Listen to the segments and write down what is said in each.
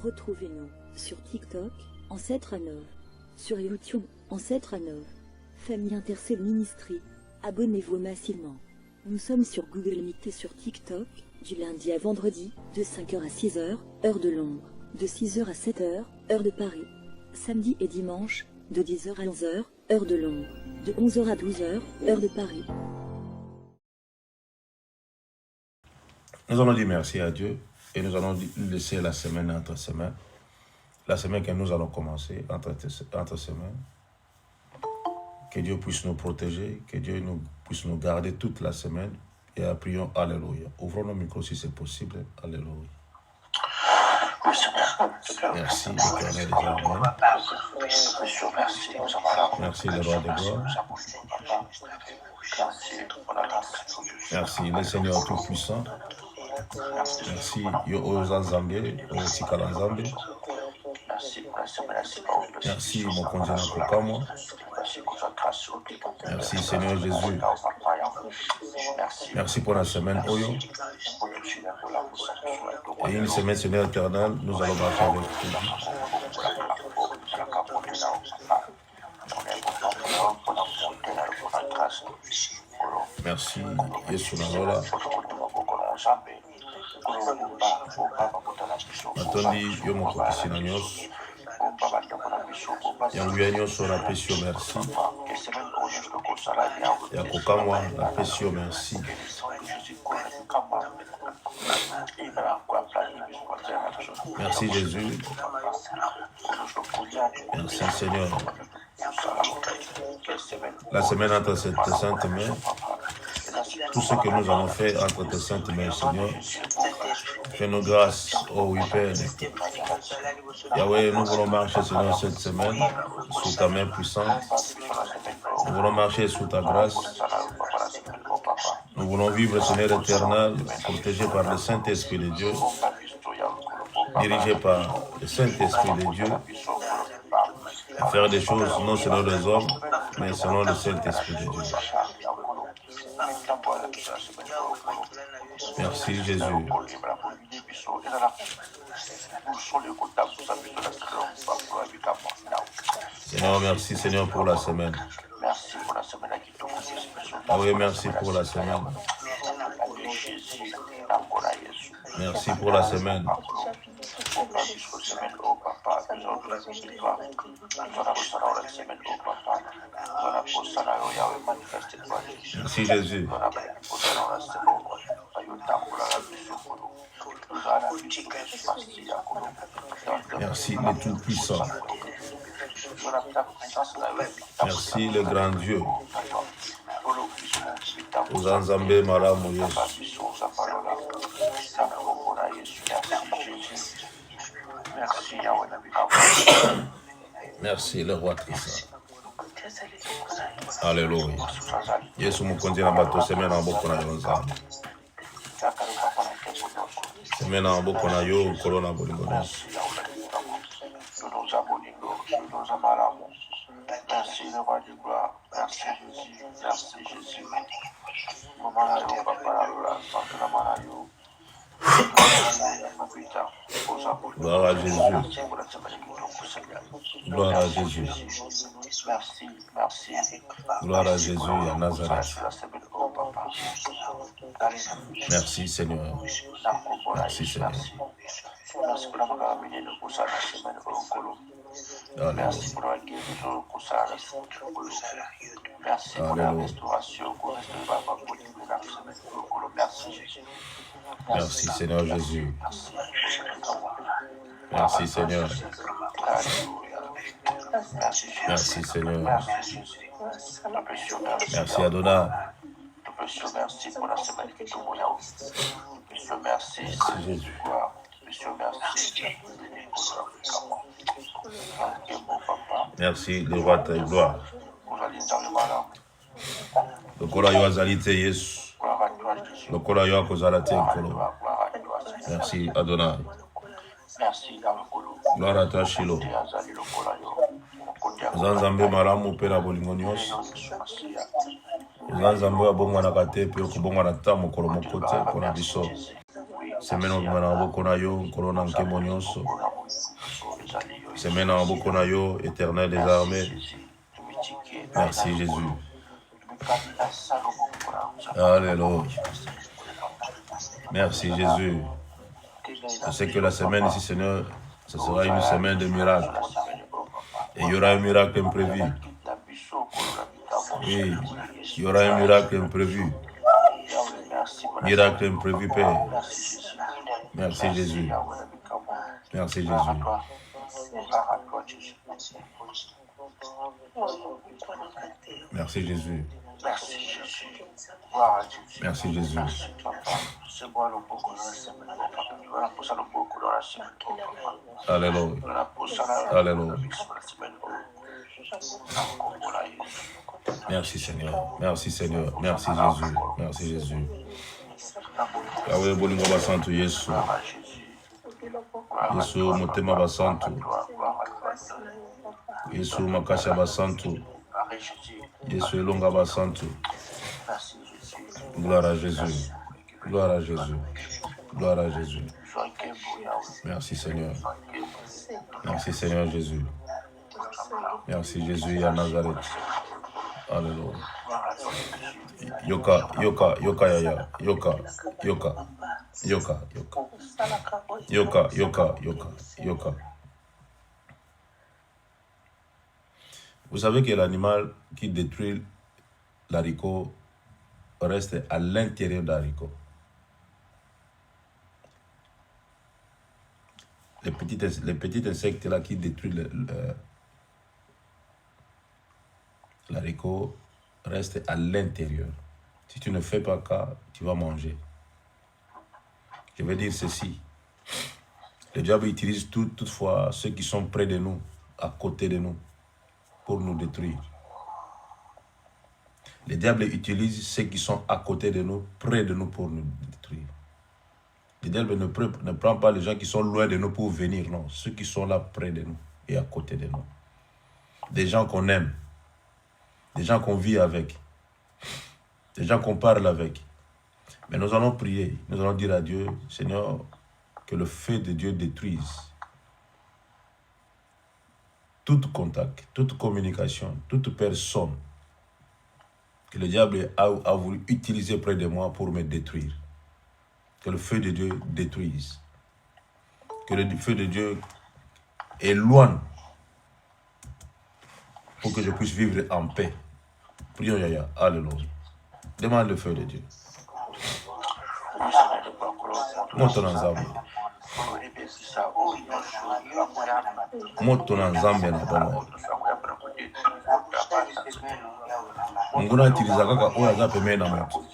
Retrouvez-nous sur TikTok, Ancêtre Anov, sur YouTube, Ancêtre Anov, Famille Intercelle Ministry. Abonnez-vous massivement. Nous sommes sur Google Meet et sur TikTok, du lundi à vendredi, de 5h à 6h, heure de Londres, de 6h à 7h, heure de Paris. Samedi et dimanche, de 10h à 11h, heure de Londres, de 11h à 12h, heure de Paris. Nous allons dire merci à Dieu et nous allons laisser la semaine entre semaines. La semaine que nous allons commencer entre semaines. Que Dieu puisse nous protéger, que Dieu puisse nous garder toute la semaine. Et prions, Alléluia. Ouvrons nos micros si c'est possible. Alléluia. Merci, l'Éternel des armées. Merci, le roi des gloires. Merci, le Seigneur Tout-Puissant. Merci, Yohoza Zambé, Otikala Zambé. Merci, mon conjoint Kokamo. Merci, Seigneur Jésus. Merci pour la semaine Oyo. Et une semaine, Seigneur éternel, nous allons marcher avec vous. Merci, Yesu Nalola. Matondi, yo moko pisina nyos. Yanguya nyonso na pesi yo merci. Ya kokamwa na pesi yo merci. Merci Jésus. Merci Seigneur. La semaine entre cette sainte main, tout ce que nous avons fait entre tes saintes mains, Seigneur, fais-nous grâce, oh oui Père. Yahweh, nous voulons marcher, Seigneur, cette semaine, sous ta main puissante. Nous voulons marcher sous ta grâce. Nous voulons vivre, Seigneur éternel, protégé par le Saint-Esprit de Dieu, dirigé par le Saint-Esprit de Dieu, à faire des choses non selon les hommes, mais selon le Saint-Esprit de Dieu. Merci Jésus. Seigneur, merci Seigneur pour la semaine. Ah oui, merci pour la semaine. Merci pour la semaine. Merci Jésus. Merci le Tout-Puissant. Merci le grand Dieu. Uzanzambe Malamu Yesu. Merci le roi Trisa. Alléluia. Yesu mukonzi na bato semaine en boko na yonza. Semaine en boko na yo kolona bolingo. Merci le roi du gloire. Merci Jésus. Merci Jésus. Gloire à Jésus. Gloire à Jésus. Merci, merci. Gloire à Jésus à Nazareth. Merci Seigneur. Merci Seigneur. Merci pour la semaine merci pour la guérison, merci pour la restauration, merci Jésus. Merci Seigneur Jésus. Merci Seigneur. Merci Seigneur. Merci Adonai. Merci pour la semaine qui te voyons. Merci Jésus. Merci le roi de gloire. Lokola yo azali te Yesu. Lokola yo akozala te nkolo. Merci Adonai. Gloire à toi Shilo. Zanzambe malamu pe na bolingo nyonso. Nzambe abongo na kate pe kubongo na tamu kolo mokote pona biso. Semena ngwana boko na yo korona nkemo nyonso. Semena boko na yo éternel des armées. Merci Jésus. Alléluia. Merci Jésus. Je sais que la semaine ici, Seigneur, ce sera une semaine de miracles. Et il y aura un miracle imprévu. Oui, il y aura un miracle imprévu. Miracle imprévu, Père. Merci Jésus. Merci Jésus. Merci Jésus. Merci Jésus. Alléluia. Alléluia. Merci Seigneur. Merci Seigneur. Merci Jésus. Merci Jésus. Yahweh bolingo basantu Yesu. Yesu motema basantu. Yesu makasha basantu. Yesu elonga basantu. Gloire à Jésus. Gloire à Jésus. Gloire à Jésus. Merci Seigneur. Merci Seigneur Jésus. Merci Jésus à Nazareth. Alléluia. Yoka, yoka, yoka, yaya. Yoka, yoka. Yoka, yoka. Yoka, yoka, yoka, yoka. Vous savez que l'animal qui détruit l'haricot reste à l'intérieur de l'haricot. Les petits insectes là qui détruisent l'haricot restent à l'intérieur. Si tu ne fais pas cas, tu vas manger. Je vais dire ceci. Le diable utilise toutefois ceux qui sont près de nous, à côté de nous, pour nous détruire. Le diable utilise ceux qui sont à côté de nous, près de nous, pour nous détruire. Le diable ne prend pas les gens qui sont loin de nous pour venir, non. Ceux qui sont là près de nous et à côté de nous. Des gens qu'on aime, des gens qu'on vit avec, des gens qu'on parle avec. Mais nous allons prier, nous allons dire à Dieu, Seigneur, que le feu de Dieu détruise tout contact, toute communication, toute personne que le diable a voulu utiliser près de moi pour me détruire. Que le feu de Dieu détruise. Que le feu de Dieu éloigne pour que je puisse vivre en paix. Prions, Yaya. Alléluia. Demande le feu de Dieu. Moto na nzambe. Moto na nzambe na bomo. Nguna utiliza kaka oyo aza pembeni na moto.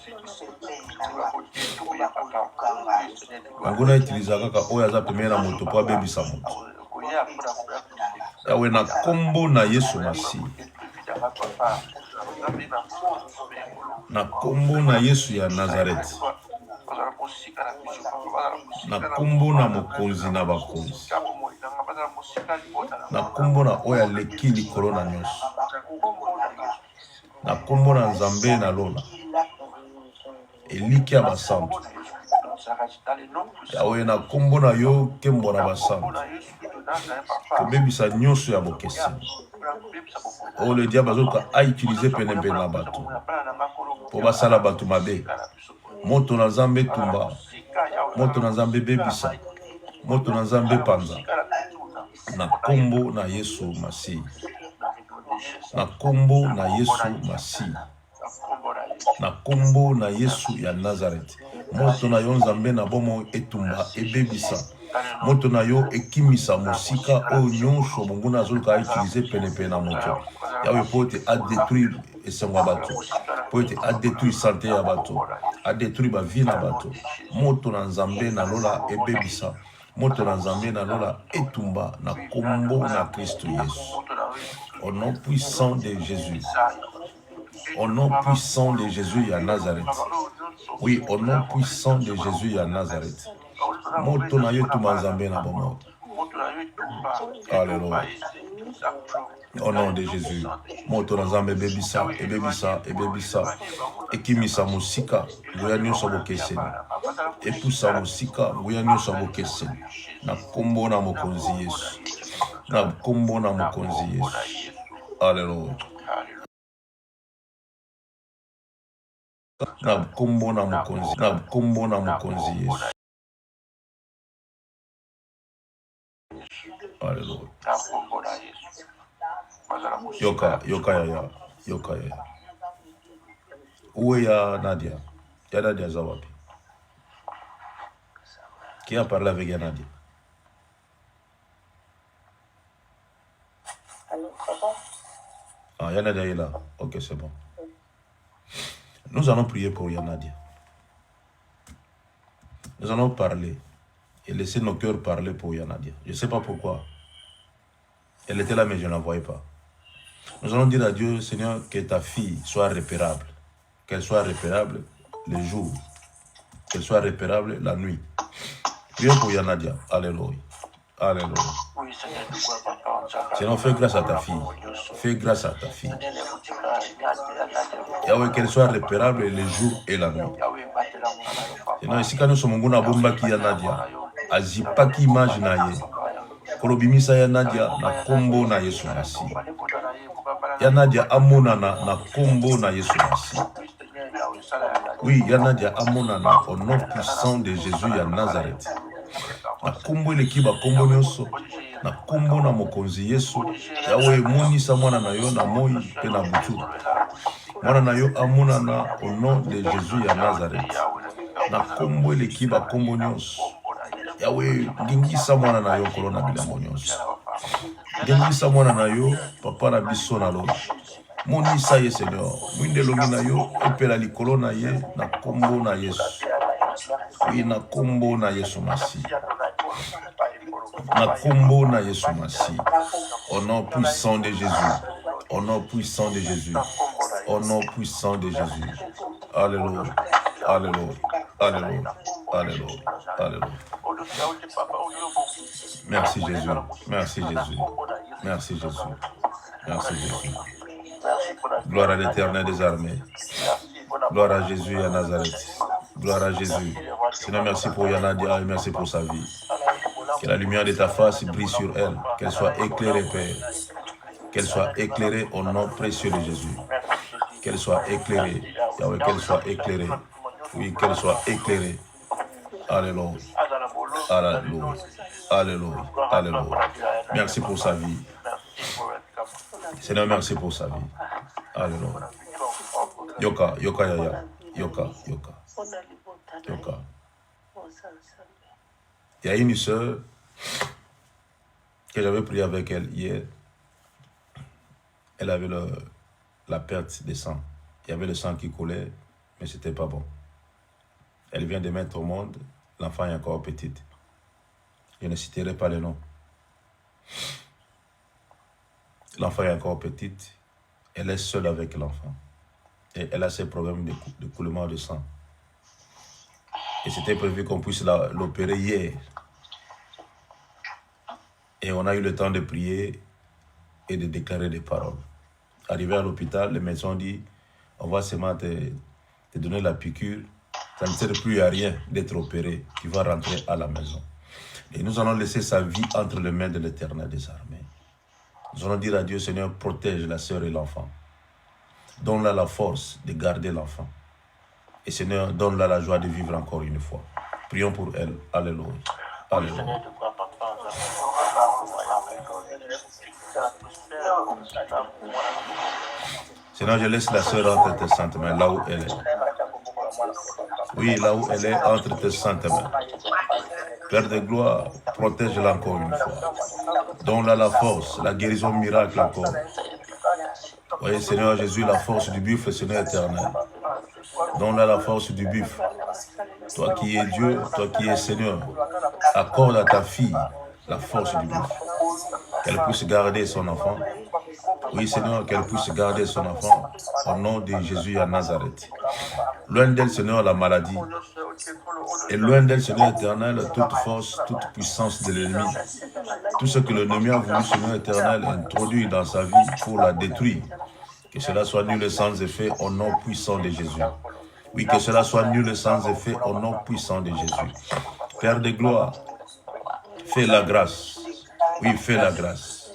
Nguna utiliza kaka oyo aza pembeni na moto po abebisa moto. Yawe na kombo na Yesu Masihi. Na kombo na Yesu ya Nazareth. Na kombo na mokonzi na bakonzi. Na kombo na oyo aleki likolo na nyonso. Na kombo na Nzambe na lola. Eliki ya basantu. Yawe na kombo na yo kembo na basantu. Kobebisa nyonso ya bokesi. Oh, le diable a utilisé penembe na bato. Po basala bato mabe. Moto na Nzambe tumba. Moto na Nzambe bebisa. Moto na Nzambe panza. Na kombo na Yesu Masihi. Na kombo na Yesu Masihi. Na kombo na Yesu ya Nazareth. Moto na yo Nzambe na bomo etumba ebebisa. Moto na yo ekimisa mosika oyo nyonso bonguna azoluka utiliser penepe na moto. Yawe po ete a détruire esengo ya bato. Po ete a détruire santé ya bato. A détruire ba vie na bato. Moto na Nzambe na lola ebebisa. Moto na Nzambe na lola etumba na kombo na Christ Yesu. Au nom puissant de Jésus. Au nom puissant de Jésus à Nazareth. Oui, au nom puissant de Jésus à Nazareth. Moto na yo tuma Nzambe na bomo. Alléluia. Au nom de Jésus. Moto na nzambe ebebisa, ebebisa, ebebisa. Ekimisa musika, nguya nyonso bokeseni. Epusa musika, nguya nyonso bokeseni. Na kombo na mokonzi Yesu. Na kombo na mokonzi Yesu. Alléluia. Na kombo na mokonzi. Na kombo na mokonzi Yesu. Alléluia. Yoka, yoka yaya, yoka yaya. Où est Nadia? Il y a Nadia Zawapi. Qui a parlé avec Nadia? Ah, Nadia est là. Ok, c'est bon. Nous allons prier pour Nadia. Nous allons parler et laisser nos cœurs parler pour Nadia. Je ne sais pas pourquoi. Elle était là, mais je ne la voyais pas. Nous allons dire à Dieu, Seigneur, que ta fille soit repérable. Qu'elle soit repérable le jour. Qu'elle soit repérable la nuit. Prions pour Nadia. Alléluia. Alléluia. Seigneur, fais grâce à ta fille. Fais grâce à ta fille. Yahweh, qu'elle soit repérable le jour et la nuit. Seigneur, ici quand nous sommes en bomba qui Nadia, azipa qui image naye. Kolobimisa ya Nadia na kombo na Yesu Masi. Ya Nadia amonana na kombo na Yesu Masi. Oui, ya Nadia amonana au nom puissant de Jésus ya Nazareth. Na kombo lekiba kombo nyonso. Na kombo na mokonzi Yesu. Yawe monisa mwana na yo na moi pe na butu. Mwana na yo amonana au nom de Jésus ya Nazareth. Na kombo lekiba kombo nyonso. Yawe ngingisa mwana na yo kolona bilambo nyonso. Ngingisa mwana na yo papa na biso na lo. Monisa ye Seigneur. Mwinde longi na yo epela likolo na ye na kombo na Yesu. Oui, na kombo na Yesu Masi. Na kombo na Yesu Masi. Au nom puissant de Jésus. Au nom puissant de Jésus. Au nom puissant de Jésus. Alléluia. Alléluia. Alléluia. Alléluia. Alléluia. Merci Jésus. Merci Jésus. Merci Jésus. Merci Jésus. Gloire à l'Éternel des armées. Gloire à Jésus et à Nazareth. Gloire à Jésus. Seigneur, merci pour Nadia et merci pour sa vie. Que la lumière de ta face brille sur elle. Qu'elle soit éclairée, Père. Qu'elle soit éclairée au nom précieux de Jésus. Qu'elle soit éclairée. Yahweh, qu'elle soit éclairée. Oui, qu'elle soit éclairée. Alléluia. Alléluia. Alléluia. Alléluia. Merci pour sa vie. Seigneur, merci pour sa vie. Alléluia. Yoka, yoka, yaya. Yoka, yoka. Yoka. Il y a une sœur que j'avais prié avec elle hier. Elle avait la perte de sang. Il y avait le sang qui coulait, mais ce n'était pas bon. Elle vient de mettre au monde. L'enfant est encore petite. Je ne citerai pas le nom. L'enfant est encore petite. Elle est seule avec l'enfant. Et elle a ses problèmes de coulement de sang. Et c'était prévu qu'on puisse l'opérer hier. Et on a eu le temps de prier et de déclarer des paroles. Arrivé à l'hôpital, les médecins ont dit, on va seulement te donner la piqûre. Ça ne sert plus à rien d'être opéré. Tu vas rentrer à la maison. Et nous allons laisser sa vie entre les mains de l'Éternel des armées. Nous allons dire à Dieu, Seigneur, protège la sœur et l'enfant. Donne-la la force de garder l'enfant. Et Seigneur, donne-la la joie de vivre encore une fois. Prions pour elle. Alléluia. Alléluia. Seigneur, je laisse la sœur entre tes saintes mains, là où elle est. Oui, là où elle est, entre tes saintes mains. Père de gloire, protège-la encore une fois. Donne-la la force, la guérison miracle encore. Oui, Seigneur Jésus, la force du buffle, Seigneur éternel. Donne-la la force du buffle. Toi qui es Dieu, toi qui es Seigneur, accorde à ta fille la force du buffle. Qu'elle puisse garder son enfant. Oui, Seigneur, qu'elle puisse garder son enfant au nom de Jésus à Nazareth. Loin d'elle, Seigneur, la maladie. Et loin d'elle, Seigneur éternel, toute force, toute puissance de l'ennemi. Tout ce que l'ennemi a voulu, Seigneur éternel, introduire dans sa vie pour la détruire. Que cela soit nul et sans effet au nom puissant de Jésus. Oui, que cela soit nul et sans effet au nom puissant de Jésus. Père de gloire, fais la grâce. Oui, fais la grâce.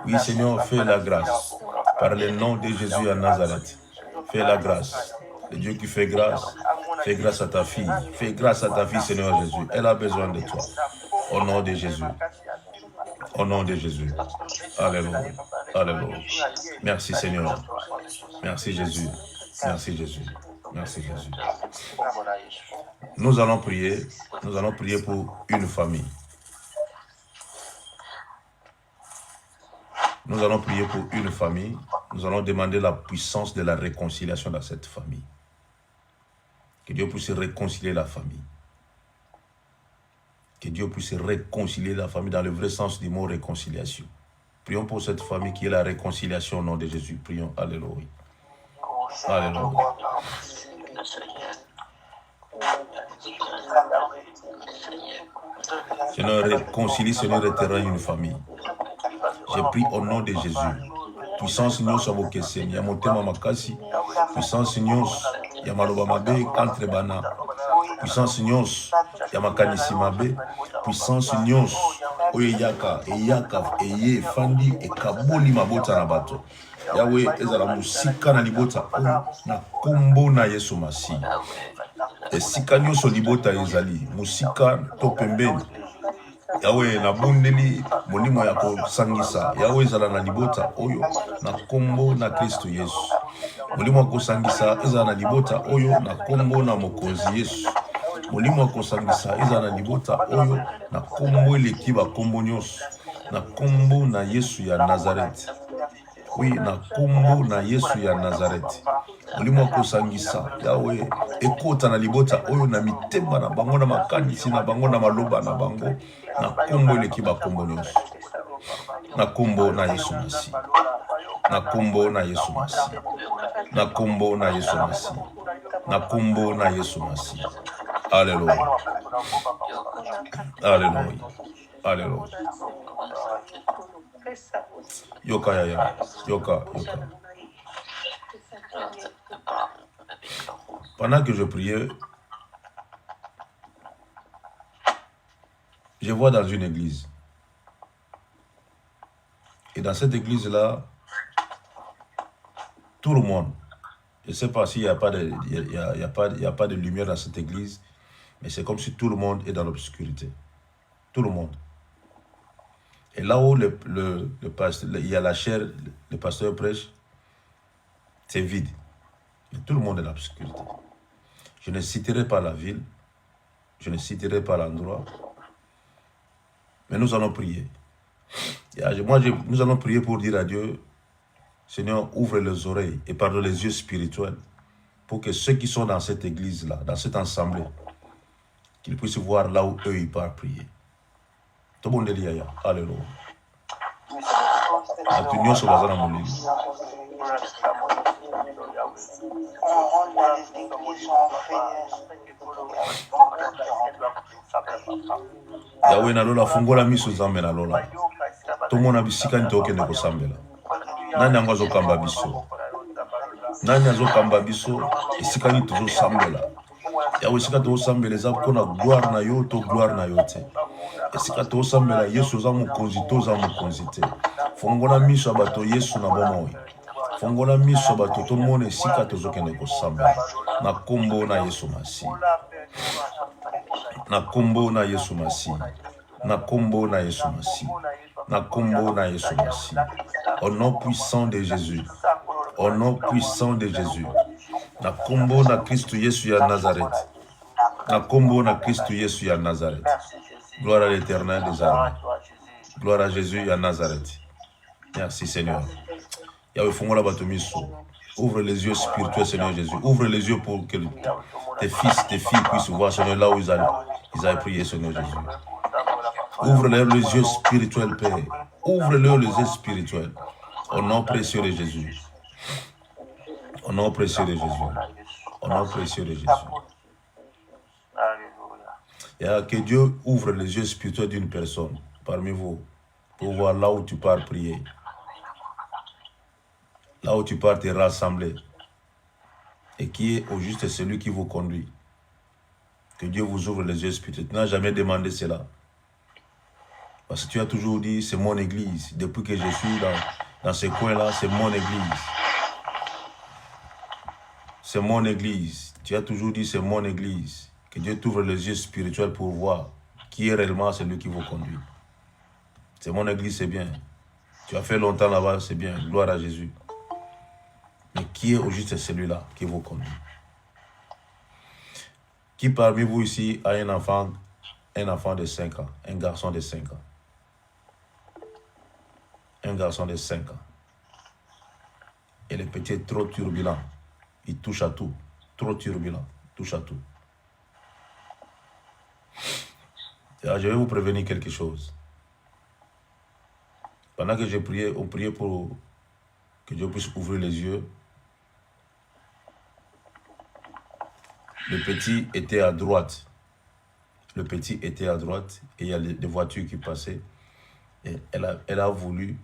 Oui, Seigneur, fais la grâce. Par le nom de Jésus à Nazareth. Fais la grâce. Le Dieu qui fait grâce à ta fille. Fais grâce à ta fille, Seigneur Jésus. Elle a besoin de toi. Au nom de Jésus. Au nom de Jésus. Alléluia. Alléluia. Merci, Seigneur. Merci, Jésus. Merci, Jésus. Merci, Jésus. Nous allons prier. Nous allons prier pour une famille. Nous allons prier pour une famille. Nous allons demander la puissance de la réconciliation dans cette famille. Que Dieu puisse réconcilier la famille. Que Dieu puisse réconcilier la famille dans le vrai sens du mot réconciliation. Prions pour cette famille qui est la réconciliation au nom de Jésus. Prions. Alléluia. Alléluia. Seigneur, réconcilie, Seigneur éternel, une famille. J'ai pris au nom de Jésus. Puissance nyos abokese, yamotema makasi. Puissance nyos, yamaloba mabe, entre bana. Puissance nyos, yamakanisi mabe. Puissance nyos, oyeyaka, eyaka, eye, fandi, ekaboli mabota na bato. Yahweh, ezala musika na libota, na kombo na Yesu Masi. Esika nyos libota ezali, musika to pembeni. Yahweh na bundeli molimo ya kosangisa. Yahweh ezala na libota oyo na kombo na Kristo Yesu. Molimo ya kosangisa ezala na libota oyo na kombo na mokonzi Yesu. Molimo ya kosangisa ezala na libota oyo na kombo eleki bakombo nyonso. Na kombo na Yesu ya Nazareth. Oui, na kombo na Yesu ya Nazareth. Molimo ya kosangisa Yahweh ekota na libota oyo na mitema na bango na makanisi na bango na maloba na bango. Na kombo eleki bakombo nyonso. Na kombo na Yesu Masi. Na kombo na Yesu Masi. Na kombo na Yesu Masi. Na kombo na Yesu Masi. Alléluia. Alléluia. Alléluia. Yoka yaya. Yoka. Pendant que je priais, je vois dans une église. Et dans cette église-là, tout le monde, je ne sais pas s'il n'y a pas de lumière dans cette église, mais c'est comme si tout le monde est dans l'obscurité. Tout le monde. Et là où il y a la chaire, le pasteur prêche, c'est vide. Et tout le monde est dans l'obscurité. Je ne citerai pas la ville, je ne citerai pas l'endroit, mais nous allons prier. Nous allons prier pour dire à Dieu, Seigneur, ouvre les oreilles et pardonne les yeux spirituels pour que ceux qui sont dans cette église-là, dans cette assemblée, qu'ils puissent voir là où eux ils peuvent prier. Tout le monde est lié. Alléluia. Yahweh na lola fungola miso zambe na lola. Tomona bisika nitokende kosambela. Nani yango azokamba biso? Nani azokamba biso? Esika ni tozosambela. Yahweh esika tozosambela eza mpona gloire na yo to gloire na yo te. Esika tozosambela Yesu za mokonzi to za mokonzi te. Fongola miso ya bato Yesu na bomoi. Fongola miso ya bato tomona esika tozokende kosambela. Na kombo na Yesu Masi. Na kombo na Yesu Masi. Na kombo na Yesu Masi. Na kombo na Yesu Masi. Au nom puissant de Jésus. Au nom puissant de Jésus. Na kombo na Kristo Yesu ya Nazareth. Na kombo na Kristo Yesu ya Nazareth. Gloire à l'Éternel des armées. Gloire à Jésus ya Nazareth. Merci Seigneur. Yahweh fongola bato miso. Ouvre les yeux spirituels, Seigneur Jésus. Ouvre les yeux pour que tes fils, tes filles puissent voir, Seigneur, là où ils allaient prier, Seigneur Jésus. Ouvre-leur les yeux spirituels, Père. Ouvre-leur les yeux spirituels. Au nom précieux de Jésus. Au nom précieux de Jésus. Au nom précieux de Jésus. Que Dieu ouvre les yeux spirituels d'une personne parmi vous pour voir là où tu pars prier. Là où tu pars te rassembler. Et qui est au juste celui qui vous conduit. Que Dieu vous ouvre les yeux spirituels. Tu n'as jamais demandé cela. Parce que tu as toujours dit, c'est mon église. Depuis que je suis dans ce coin-là, c'est mon église. C'est mon église. Tu as toujours dit, c'est mon église. Que Dieu t'ouvre les yeux spirituels pour voir qui est réellement celui qui vous conduit. C'est mon église, c'est bien. Tu as fait longtemps là-bas, c'est bien. Gloire à Jésus. Mais qui est au juste celui-là qui vous conduit? Qui parmi vous ici a un enfant de 5 ans, un garçon de 5 ans? Un garçon de 5 ans. Et le petit est trop turbulent. Il touche à tout. Trop turbulent. Touche à tout. Alors, je vais vous prévenir quelque chose. Pendant que j'ai prié, on priait pour que Dieu puisse ouvrir les yeux. Le petit était à droite. Le petit était à droite et il y a des voitures qui passaient. Et il a voulu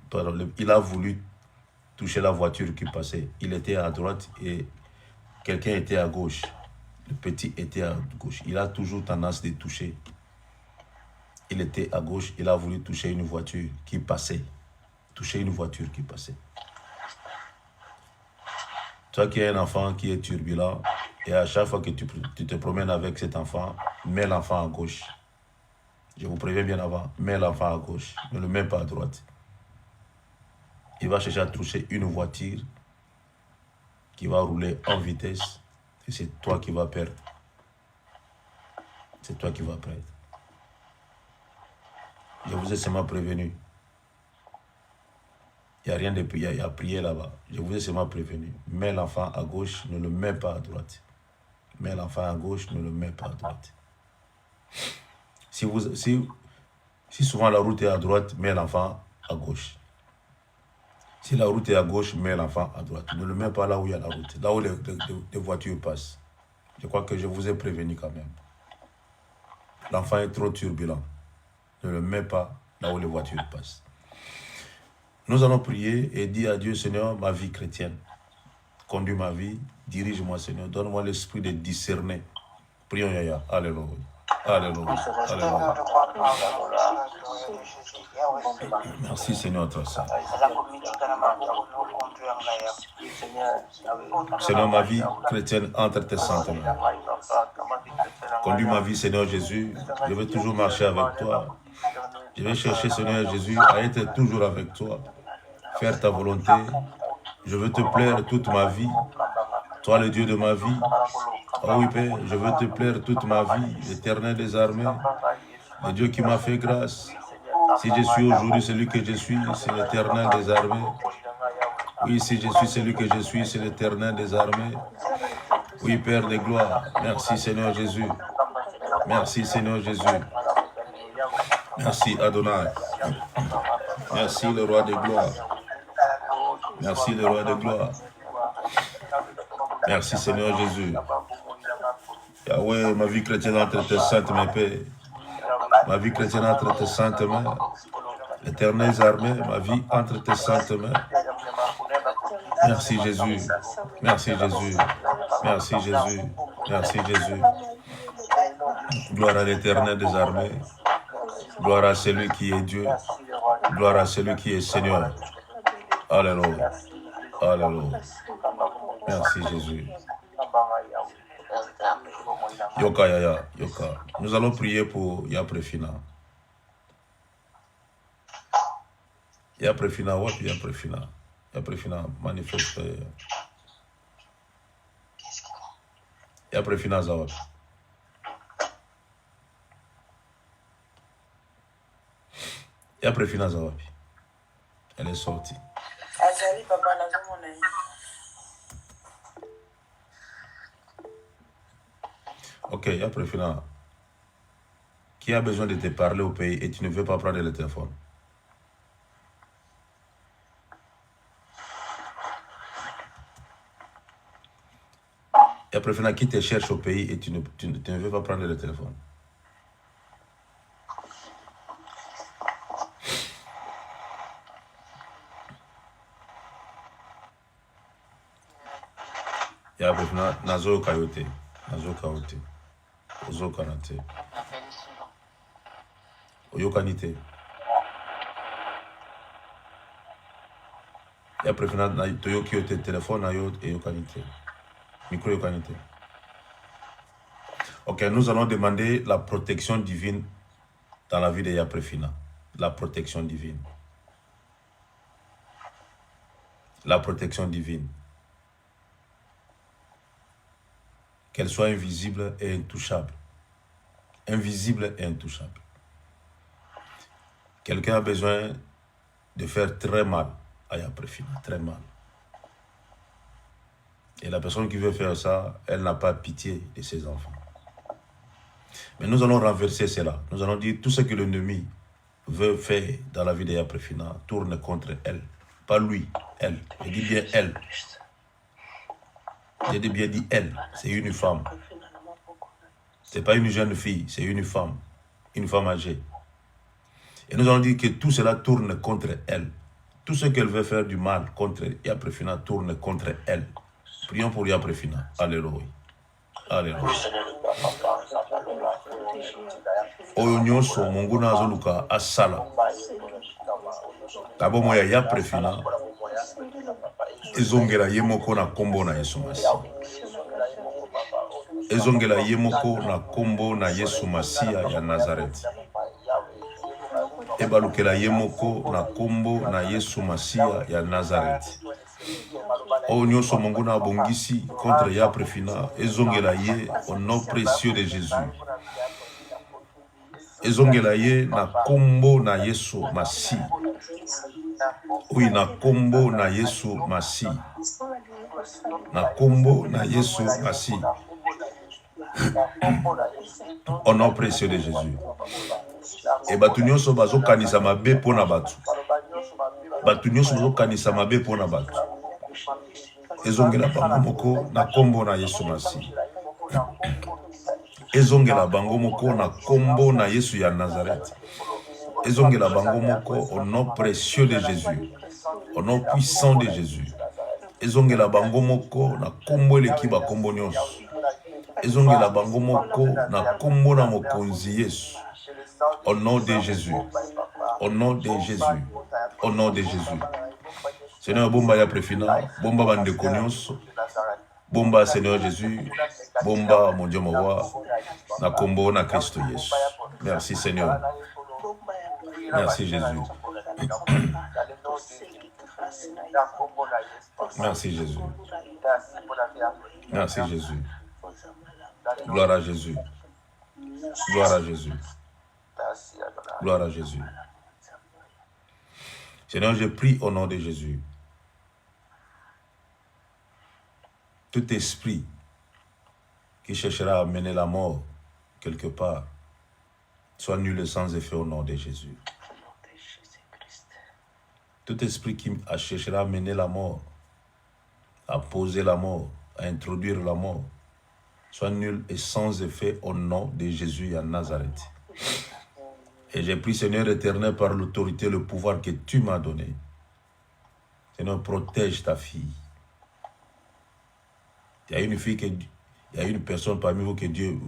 toucher la voiture qui passait. Il était à droite et quelqu'un était à gauche. Le petit était à gauche. Il a toujours tendance de toucher. Il était à gauche, il a voulu toucher une voiture qui passait. Toucher une voiture qui passait. Toi qui as un enfant qui est turbulent, et à chaque fois que tu te promènes avec cet enfant, mets l'enfant à gauche. Je vous préviens bien avant, mets l'enfant à gauche, ne le mets pas à droite. Il va chercher à toucher une voiture qui va rouler en vitesse et c'est toi qui vas perdre. C'est toi qui vas perdre. Je vous ai seulement prévenu. Il n'y a rien de prier, il y a prier là-bas. Je vous ai seulement prévenu. Mets l'enfant à gauche, ne le mets pas à droite. Mets l'enfant à gauche, ne le mets pas à droite. Si souvent la route est à droite, mets l'enfant à gauche. Si la route est à gauche, mets l'enfant à droite. Ne le mets pas là où il y a la route, là où les voitures passent. Je crois que je vous ai prévenu quand même. L'enfant est trop turbulent. Ne le mets pas là où les voitures passent. Nous allons prier et dire à Dieu, Seigneur, ma vie chrétienne. Conduis ma vie, dirige-moi, Seigneur. Donne-moi l'esprit de discerner. Prions, Yaya. Alléluia. Alléluia. Alléluia. Merci, Seigneur, toi, Seigneur. Seigneur, ma vie chrétienne entre tes saintes mains. Conduis ma vie, Seigneur Jésus. Je veux toujours marcher avec toi. Je vais chercher, Seigneur Jésus, à être toujours avec toi. Faire ta volonté. Je veux te plaire toute ma vie. Toi, le Dieu de ma vie. Oh oui, Père, je veux te plaire toute ma vie. L'Éternel des armées. Le Dieu qui m'a fait grâce. Si je suis aujourd'hui celui que je suis, c'est l'Éternel des armées. Oui, si je suis celui que je suis, c'est l'Éternel des armées. Oui, Père de gloire. Merci, Seigneur Jésus. Merci, Seigneur Jésus. Merci, Adonai. Merci, le roi de gloire. Merci, le roi de gloire. Merci, Seigneur Jésus. Yahweh, ma vie chrétienne entre tes saintes mains, Père. Ma vie chrétienne entre tes saintes mains. L'Éternel des armées, ma vie entre tes saintes mains. Merci, Jésus. Merci, Jésus. Merci, Jésus. Merci, Jésus. Gloire à l'Éternel des armées. Gloire à celui qui est Dieu. Gloire à celui qui est Seigneur. Alléluia. Alléluia. Merci, Jésus. Yoka Yaya, Yoka. Nous allons prier pour Yaprefina. Yaprefina, what Yaprefina? Yaprefina, manifeste. Yaprefina Zawad. Yaprefina Zawad. Elle est sortie. Azali, papa, la vie, Ok, Yaprefina. Qui a besoin de te parler au pays et tu ne veux pas prendre le téléphone? Yaprefina, qui te cherche au pays et tu ne veux pas prendre le téléphone? Ya prefina nazo kayote. Nazo kayote. Ozo kanate. Oyo kanite. Ya prefina na toyo kiyote téléphone na yo et yo kanite. Micro yo kanite. Ok, nous allons demander la protection divine dans la vie de Yaprefina. La protection divine. La protection divine. Qu'elle soit invisible et intouchable. Invisible et intouchable. Quelqu'un a besoin de faire très mal à Yaprefina, très mal. Et la personne qui veut faire ça, elle n'a pas pitié de ses enfants. Mais nous allons renverser cela. Nous allons dire tout ce que l'ennemi veut faire dans la vie de Yaprefina tourne contre elle. Pas lui, elle. Je dis bien elle. J'ai bien dit elle. C'est une femme. Ce n'est pas une jeune fille, c'est une femme âgée. Et nous allons dire que tout cela tourne contre elle. Tout ce qu'elle veut faire du mal contre Yaprefina tourne contre elle. Prions pour Yaprefina. Alléluia. Alléluia. Oyo nyonso Mungu nazoluka asala. Tabo moya Yaprefina. Ezongela yemoko na kombo na Yesu Masi. Ezongela yemoko na kombo na Yesu Masia ya Nazareth. Ebalukela yemoko na kombo na Yesu Masia ya Nazareth. Oyo nyonso Mungu na bongisi contre Yaprefina. Ezongela ye au nom précieux de Jésus. Ezongela ye na kombo na Yesu Masi. Oui, na kombo na Yesu Masi. Na kombo na Yesu Masi. Au nom précieux de Jésus. Et batu nyonso bazo kanisa mabe pona batu. Batu nyonso bazo kanisa mabe pona batu. Ezongela bango moko na kombo na Yesu Masi. Ezongela bango moko na kombo na Yesu ya Nazareth. Ezongela bango moko au nom précieux de Jésus. Au nom puissant de Jésus. Ezongela bango moko na kombo eleki ba kombo nyonso. Ezongela bango moko na kombo na mokonzi Yesu. Au nom de Jésus. Au nom de Jésus. Au nom de Jésus. Seigneur, bomba Yaprefina, bomba bandeko nyonso. Bomba Seigneur Jésus. Bomba mon Dieu mon roi. Na kombo na Christ Yesu. Merci Seigneur. Merci Jésus. Merci Jésus. Merci Jésus. Gloire à Jésus. Gloire à Jésus. Gloire à Jésus. Seigneur, je prie au nom de Jésus. Tout esprit qui cherchera à mener la mort quelque part, soit nul et sans effet au nom de Jésus. Tout esprit qui cherchera à mener la mort, à poser la mort, à introduire la mort, soit nul et sans effet au nom de Jésus à Nazareth. Et j'ai pris, Seigneur éternel, par l'autorité, le pouvoir que tu m'as donné. Seigneur, protège ta fille. Il y a une fille, il y a une personne parmi vous que Dieu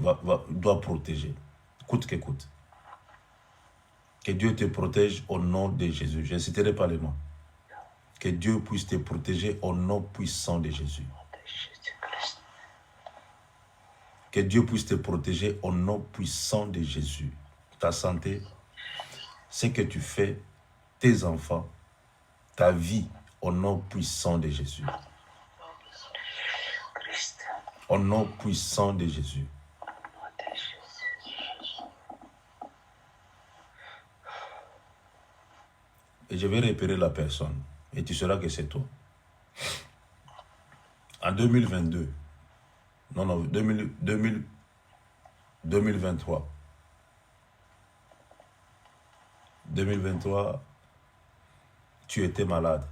doit protéger. Coûte que coûte. Que Dieu te protège au nom de Jésus. Je ne citerai pas les noms. Que Dieu puisse te protéger au nom puissant de Jésus. Que Dieu puisse te protéger au nom puissant de Jésus. Ta santé, ce que tu fais, tes enfants, ta vie, au nom puissant de Jésus. Au nom puissant de Jésus. Et je vais repérer la personne. Et tu sauras que c'est toi. En 2022, non, 2023. 2023, tu étais malade.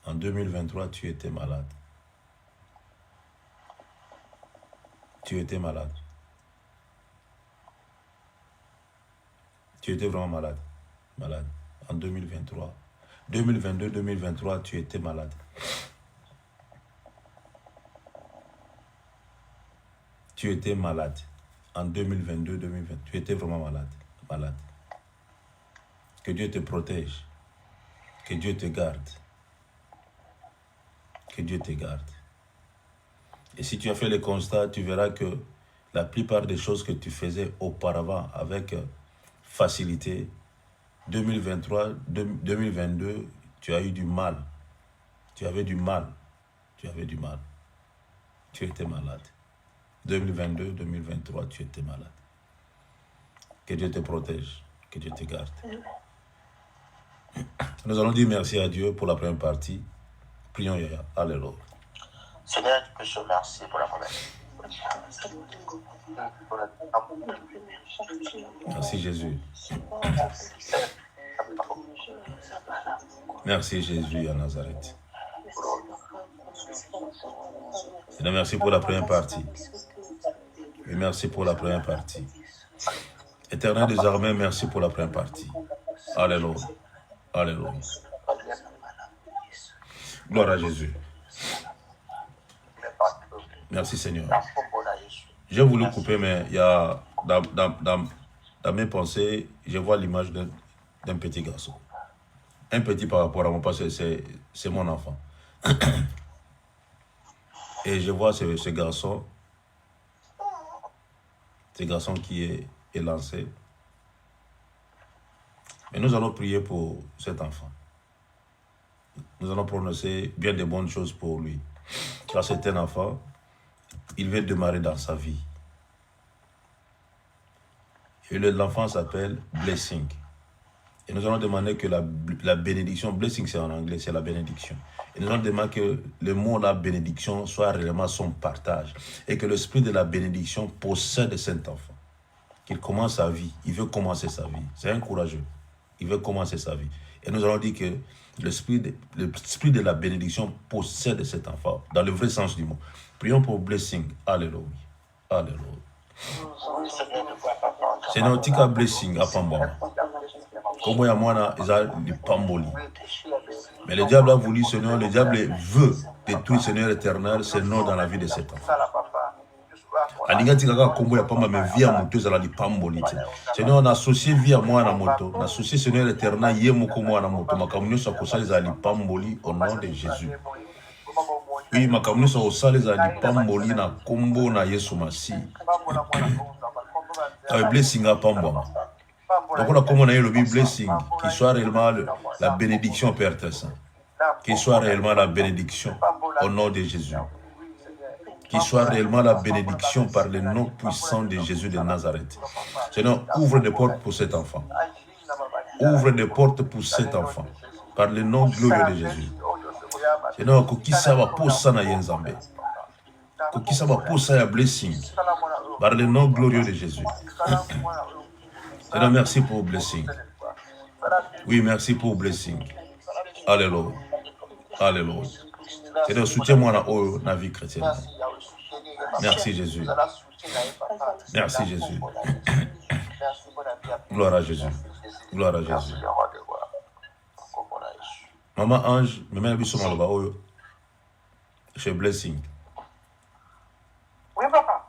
En 2023, tu étais malade. Tu étais malade. Tu étais vraiment malade. Malade. En 2023. 2022, 2023, tu étais malade. tu étais malade. En 2022-2020, tu étais vraiment malade. Malade. Que Dieu te protège. Que Dieu te garde. Que Dieu te garde. Et si tu as fait le constat, tu verras que la plupart des choses que tu faisais auparavant avec facilité, 2023, 2022, tu as eu du mal. Tu avais du mal. Tu avais du mal. Tu étais malade. 2022, 2023, tu étais malade. Que Dieu te protège. Que Dieu te garde. Nous allons dire merci à Dieu pour la première partie. Prions, Yaya. Alléluia. Seigneur, je te remercie pour la première. Merci Jésus. Merci Jésus à Nazareth. Seigneur, merci pour la première partie. Et merci pour la première partie. Éternel des armées, merci pour la première partie. Alléluia. Alléluia. Gloire à Jésus. Merci Seigneur. J'ai voulu couper, mais il y a dans mes pensées, je vois l'image d'un petit garçon. Un petit par rapport à mon père, c'est mon enfant. Et je vois ce garçon qui est lancé. Et nous allons prier pour cet enfant. Nous allons prononcer bien de bonnes choses pour lui. Car c'est un enfant, il veut démarrer dans sa vie. Et l'enfant s'appelle Blessing. Et nous allons demander que la bénédiction, blessing c'est en anglais, c'est la bénédiction. Et nous allons demander que le mot la bénédiction soit réellement son partage. Et que l'esprit de la bénédiction possède cet enfant. Qu'il commence sa vie, il veut commencer sa vie. C'est un courageux. Il veut commencer sa vie. Et nous allons dire que l'esprit de la bénédiction possède cet enfant, dans le vrai sens du mot. Prions pour blessing. Alléluia. Alléluia. Seigneur, tika blessing à Pambama. Comme moi, moi, ils ont des pamboli. Mais le diable a voulu, Seigneur, le diable veut détruire, Seigneur éternel, c'est non dans la vie de cet enfant. Seigneur, on associe vie à moi à moto. On associe Seigneur éternel, yemoko moi à moto. Ma communion soit kosa les ali pamboli au nom de Jésus. Oui, ma communion soit kosa les ali pamboli na kombo na Yesu Masi. Avec blessing à pamboma. Donc on a comme on a eu le blessing, qui soit réellement la bénédiction Père Saint. Qui soit réellement la bénédiction au nom de Jésus. Qu'il soit réellement la bénédiction par le nom puissant de Jésus de Nazareth. Seigneur, ouvre des portes pour cet enfant. Ouvre des portes pour cet enfant. Par le nom glorieux de Jésus. Seigneur, qui va posa na yenzambe. Qui va posa ya blessing. Par le nom glorieux de Jésus. Seigneur, merci pour blessing. Oui, merci pour blessing. Alléluia. Alléluia. Seigneur, soutiens-moi dans la vie chrétienne. Merci Jésus. Merci Jésus. Gloire à Jésus. Gloire à Jésus. Maman Ange, me mets le sur le chez Blessing. Oui, papa.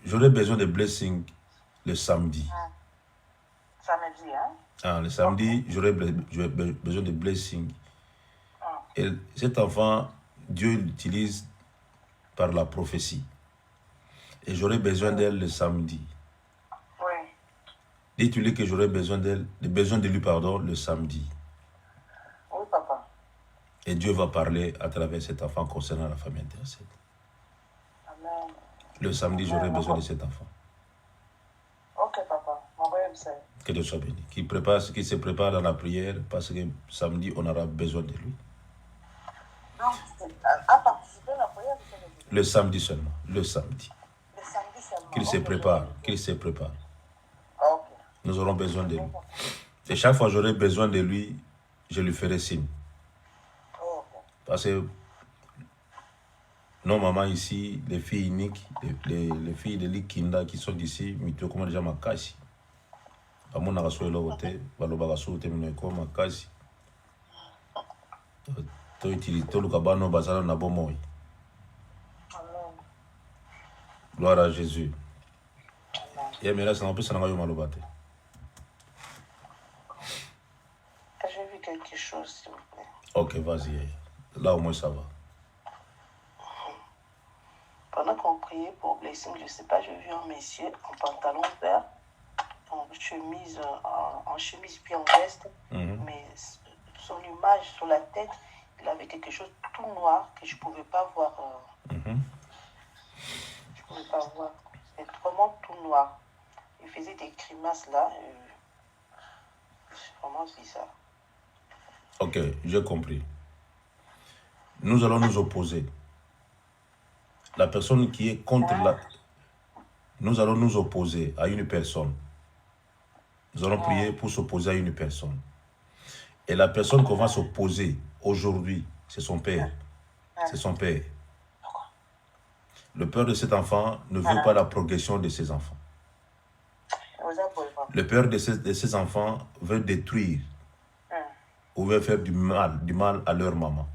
J'aurais besoin de Blessing le samedi. Samedi, hein? Ah, le samedi, j'aurais besoin de Blessing. Et cet enfant, Dieu l'utilise par la prophétie. Et j'aurai besoin d'elle le samedi. Oui. Dites-lui que j'aurai besoin d'elle, besoin de lui, pardon, le samedi. Oui, papa. Et Dieu va parler à travers cet enfant concernant la famille intercède. Amen. Le samedi, j'aurai besoin de cet enfant. Ok, papa. M'envoyez ça. Que Dieu soit béni. Qu'il se prépare dans la prière, parce que samedi, on aura besoin de lui. Non, à participer à la prière, le samedi seulement. Le samedi. Le samedi seulement. Qu'il se prépare. Qu'il se prépare. Ok. Nous aurons besoin de lui. Et chaque fois que j'aurai besoin de lui, je lui ferai signe. Ok. Parce que nos mamans ici, les filles uniques, les filles de l'Ikinda qui sont d'ici, mais comment déjà ma casse. Amon a reçu l'autre, baloba reçu l'autre, mais comme ma casse. Tout utilise tout le cabano basal na bomoy. Gloire à Jésus. Et maintenant, c'est un peu ça n'a pas eu. J'ai vu quelque chose, s'il vous plaît. Ok, vas-y. Là, au moins, ça va. Pendant qu'on priait pour Blessing, je ne sais pas, j'ai vu un monsieur en pantalon vert, en chemise puis en veste, mais son image sur la tête, il avait quelque chose tout noir que je ne pouvais pas voir. Je ne pouvais pas voir. C'était vraiment tout noir. Il faisait des grimaces là. C'est vraiment bizarre. Ok, j'ai compris. Nous allons nous opposer. La personne qui est contre la... Nous allons nous opposer à une personne. Nous allons prier pour s'opposer à une personne. Et la personne qu'on va s'opposer aujourd'hui, c'est son père. C'est son père. Le père de cet enfant ne veut pas la progression de ses enfants. Le père de ses enfants veut détruire ou veut faire du mal à leur maman.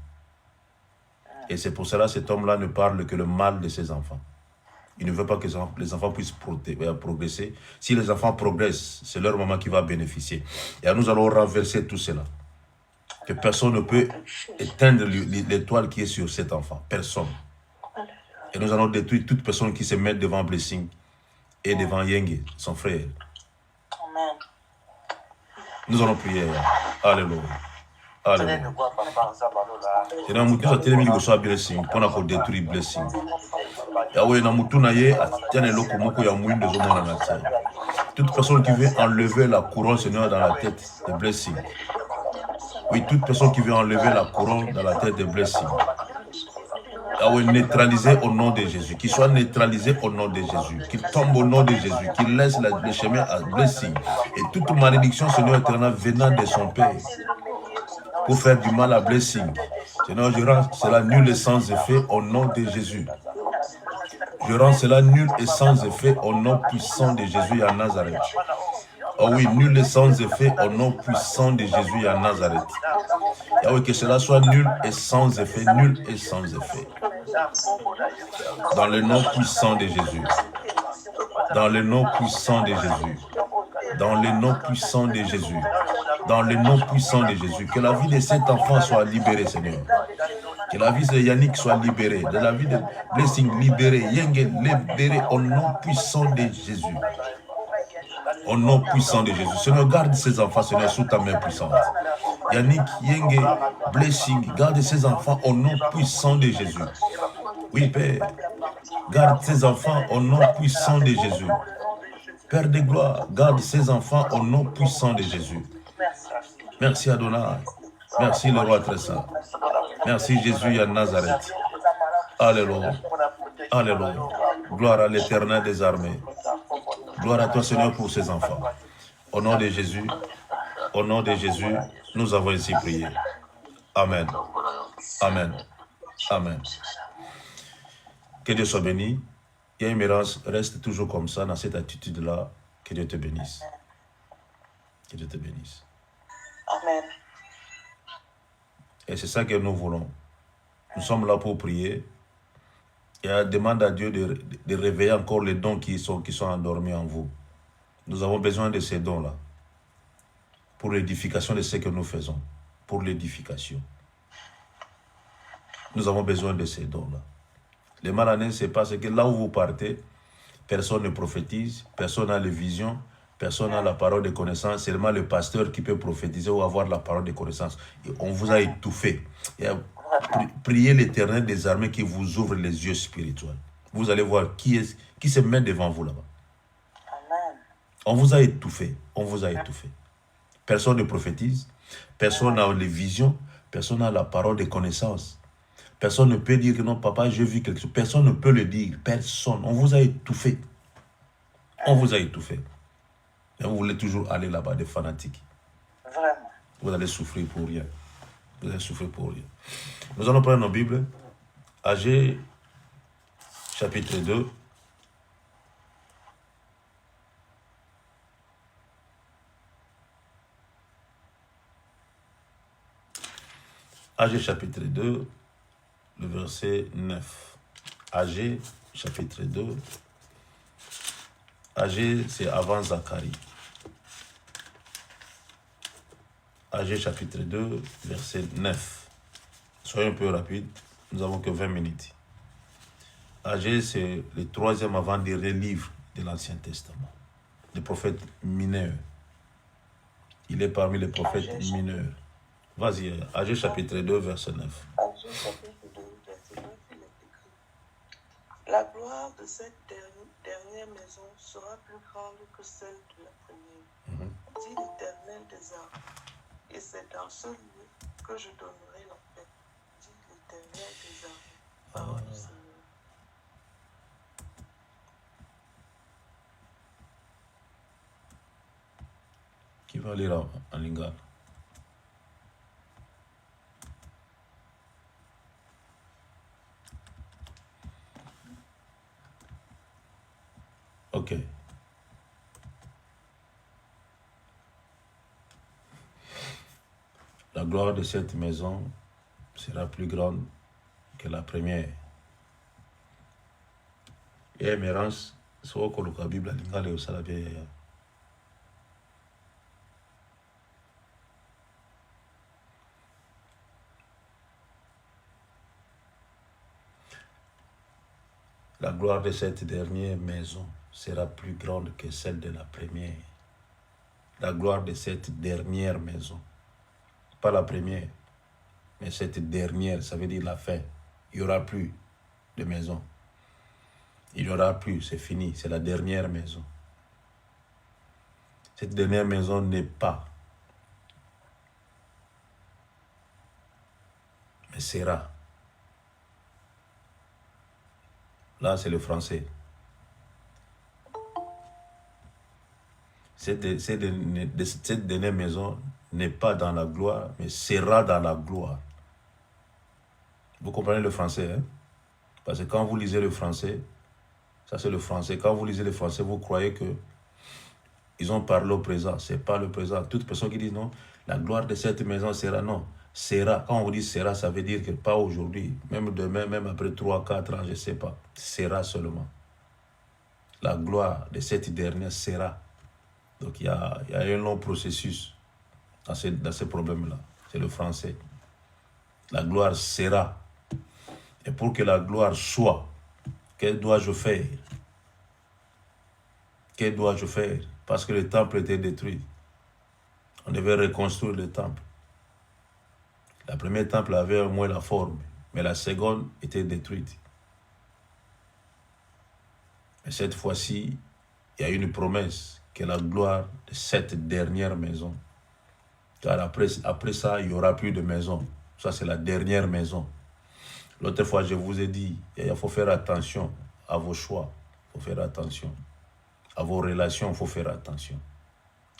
Et c'est pour cela que cet homme-là ne parle que le mal de ses enfants. Il ne veut pas que les enfants puissent progresser. Si les enfants progressent, c'est leur maman qui va bénéficier. Et nous allons renverser tout cela. Que personne ne peut éteindre l'étoile qui est sur cet enfant. Personne. Et nous allons détruire toute personne qui se met devant Blessing et devant Yenge, son frère. Amen. Nous allons prier. Alléluia. Alléluia. Et dans mutu atelemi liboso ya Blessing mpona kodétruire Blessing. Yahweh na mutu na ye atia na eloko moko ya mwindo ezomona na tie. Toute personne qui veut enlever la couronne, Seigneur, dans la tête de Blessing. Oui, toute personne qui veut enlever la couronne dans la tête de Blessing. Yahweh, neutralisé au nom de Jésus. Qu'il soit neutralisé au nom de Jésus. Qu'il tombe au nom de Jésus. Qu'il laisse le chemin à Blessing. Et toute malédiction, Seigneur éternel, venant de son Père, pour faire du mal à Blessing. Seigneur, je rends cela nul et sans effet au nom de Jésus. Je rends cela nul et sans effet au nom puissant de Jésus à Nazareth. Oh oui, nul et sans effet au nom puissant de Jésus à Nazareth. Yahweh, que cela soit nul et sans effet, nul et sans effet. Dans le nom puissant de Jésus. Dans le nom puissant de Jésus. Dans le nom puissant de Jésus. Dans le nom puissant de Jésus. Que la vie de cet enfant soit libérée, Seigneur. Que la vie de Yannick soit libérée. De la vie de Blessing libérée. Yenge libérée au nom puissant de Jésus. Au nom puissant de Jésus. Seigneur, garde ces enfants, Seigneur, sous ta main puissante. Yannick, Yenge, Blessing, garde ces enfants au nom puissant de Jésus. Oui, Père. Garde ces enfants au nom puissant de Jésus. Père de gloire, garde ces enfants au nom puissant de Jésus. Merci Adonai. Merci le roi très saint. Merci Jésus à Nazareth. Alléluia. Alléluia. Gloire à l'Éternel des armées. Gloire à toi Seigneur pour ces enfants. Au nom de Jésus, nous avons ainsi prié. Amen. Amen. Amen. Que Dieu soit béni. Et Emerance, reste toujours comme ça, dans cette attitude-là. Que Dieu te bénisse. Que Dieu te bénisse. Amen. Et c'est ça que nous voulons. Nous sommes là pour prier. Et demande à Dieu de réveiller encore les dons qui sont endormis en vous. Nous avons besoin de ces dons-là. Pour l'édification de ce que nous faisons. Pour l'édification. Nous avons besoin de ces dons-là. Les mal années, c'est parce que là où vous partez, personne ne prophétise, personne n'a les visions, personne n'a la parole de connaissance. C'est seulement le pasteur qui peut prophétiser ou avoir la parole de connaissance. Et on vous a étouffé. Priez l'Éternel des armées qui vous ouvre les yeux spirituels. Vous allez voir qui se met devant vous là-bas. On vous a étouffé. On vous a étouffé. Personne ne prophétise, personne n'a les visions, personne n'a la parole de connaissance. Personne ne peut dire que non, papa, j'ai vu quelque chose. Personne ne peut le dire. Personne. On vous a étouffé. On vous a étouffé. Et vous voulez toujours aller là-bas, des fanatiques. Vraiment. Vous allez souffrir pour rien. Vous allez souffrir pour rien. Nous allons prendre nos Bibles. Agé, chapitre 2. Agé, chapitre 2. Le verset 9. Agé, chapitre 2, Agé, c'est avant Zacharie. Agé chapitre 2, verset 9. Soyons un peu rapide, nous n'avons que 20 minutes. Agé, c'est le troisième avant-dernier livre de l'Ancien Testament. Le prophète mineur. Il est parmi les prophètes mineurs. Vas-y, Agé chapitre 2, verset 9. Agé chapitre 2, verset 9, il est écrit. La gloire de cette dernière maison sera plus grande que celle de la première, dit l'Éternel des armées. Et c'est dans ce lieu que je donnerai la paix, dit l'Éternel des armées. Parole du Seigneur. Qui va lire en lingala? Ok. La gloire de cette maison sera plus grande que la première. Et Mérance, soit que la Bible lingala au salabé. La gloire de cette dernière maison sera plus grande que celle de la première. La gloire de cette dernière maison. Pas la première, mais cette dernière, ça veut dire la fin. Il n'y aura plus de maison. Il n'y aura plus, c'est fini, c'est la dernière maison. Cette dernière maison n'est pas, mais sera. Là, c'est le français. Cette dernière maison n'est pas dans la gloire, mais sera dans la gloire. Vous comprenez le français, hein? Parce que quand vous lisez le français, ça c'est le français, quand vous lisez le français, vous croyez que ils ont parlé au présent. Ce n'est pas le présent. Toute personne qui dit non, la gloire de cette maison sera, non. Sera, quand on vous dit sera, ça veut dire que pas aujourd'hui, même demain, même après 3, 4 ans, je ne sais pas. Sera seulement. La gloire de cette dernière sera. Donc il y a un long processus dans ce problème-là. C'est le français. La gloire sera. Et pour que la gloire soit, que dois-je faire? Que dois-je faire? Parce que le temple était détruit. On devait reconstruire le temple. La première temple avait au moins la forme, mais la seconde était détruite. Mais cette fois-ci, il y a une promesse que la gloire de cette dernière maison. Car après ça, il n'y aura plus de maison. Ça, c'est la dernière maison. L'autre fois, je vous ai dit, il faut faire attention à vos choix. Il faut faire attention. À vos relations, il faut faire attention.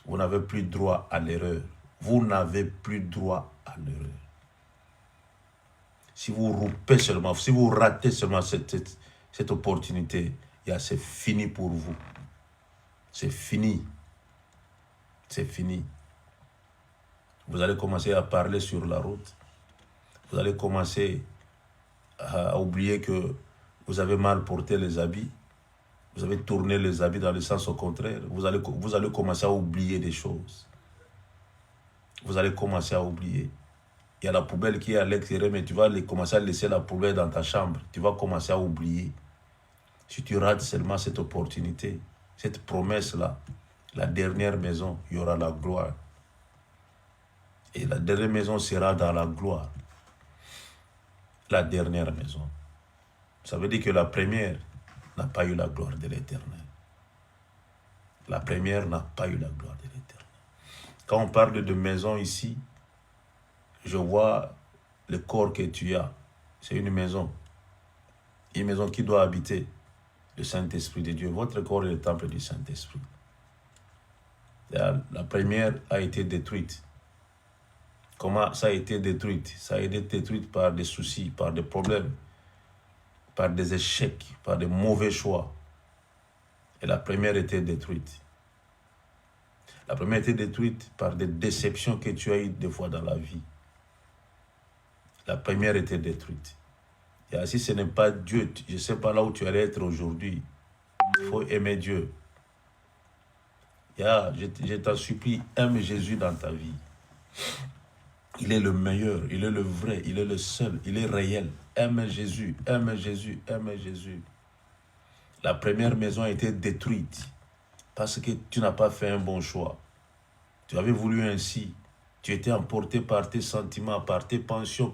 Vous n'avez plus droit à l'erreur. Vous n'avez plus droit à l'erreur. Si vous roupez seulement, si vous ratez seulement cette opportunité, c'est fini pour vous. C'est fini. C'est fini. Vous allez commencer à parler sur la route. Vous allez commencer à oublier que vous avez mal porté les habits. Vous avez tourné les habits dans le sens au contraire. Vous allez commencer à oublier des choses. Vous allez commencer à oublier. Il y a la poubelle qui est à l'extérieur, mais tu vas commencer à laisser la poubelle dans ta chambre. Tu vas commencer à oublier. Si tu rates seulement cette opportunité, cette promesse-là, la dernière maison, il y aura la gloire. Et la dernière maison sera dans la gloire. La dernière maison. Ça veut dire que la première n'a pas eu la gloire de l'Éternel. La première n'a pas eu la gloire de l'Éternel. Quand on parle de maison ici, je vois le corps que tu as. C'est une maison. Une maison qui doit habiter le Saint-Esprit de Dieu. Votre corps est le temple du Saint-Esprit. La première a été détruite. Comment ça a été détruite? Ça a été détruite par des soucis, par des problèmes, par des échecs, par des mauvais choix. Et la première était détruite. La première était détruite par des déceptions que tu as eues des fois dans la vie. La première était détruite. Et si ce n'est pas Dieu, je ne sais pas là où tu allais être aujourd'hui. Il faut aimer Dieu. Je t'en supplie, aime Jésus dans ta vie. Il est le meilleur, il est le vrai, il est le seul, il est réel. Aime Jésus, aime Jésus, aime Jésus. La première maison a été détruite parce que tu n'as pas fait un bon choix. Tu avais voulu ainsi. Tu étais emporté par tes sentiments, par tes passions,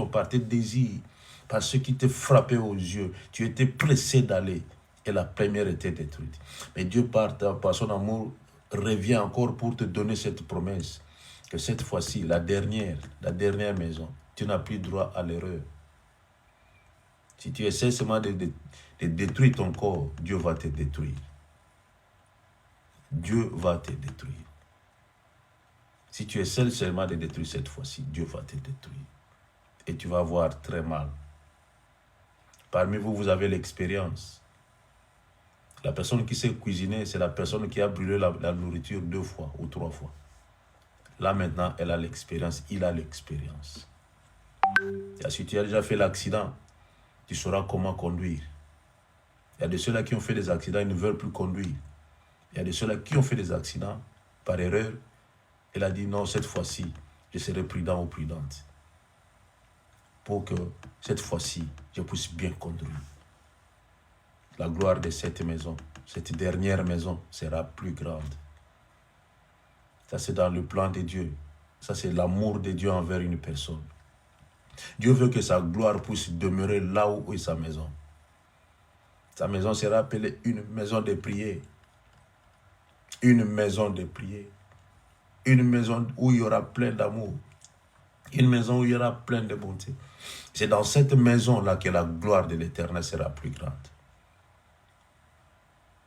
par tes désirs, par ce qui te frappait aux yeux. Tu étais pressé d'aller et la première était détruite. Mais Dieu, par son amour, revient encore pour te donner cette promesse que cette fois-ci, la dernière maison, tu n'as plus droit à l'erreur. Si tu essaies seulement de détruire ton corps, Dieu va te détruire. Dieu va te détruire. Si tu essaies seulement de détruire cette fois-ci, Dieu va te détruire. Et tu vas avoir très mal. Parmi vous, vous avez l'expérience. La personne qui sait cuisiner, c'est la personne qui a brûlé la nourriture 2 fois ou 3 fois. Là maintenant, elle a l'expérience, il a l'expérience. Si tu as déjà fait l'accident, tu sauras comment conduire. Il y a de ceux-là qui ont fait des accidents, ils ne veulent plus conduire. Il y a de ceux-là qui ont fait des accidents par erreur. Elle a dit non, cette fois-ci, je serai prudent ou prudente. Pour que cette fois-ci, je puisse bien conduire. La gloire de cette maison, cette dernière maison, sera plus grande. Ça, c'est dans le plan de Dieu. Ça, c'est l'amour de Dieu envers une personne. Dieu veut que sa gloire puisse demeurer là où est sa maison. Sa maison sera appelée une maison de prière. Une maison de prière. Une maison où il y aura plein d'amour. Une maison où il y aura plein de bonté. C'est dans cette maison-là que la gloire de l'Éternel sera plus grande.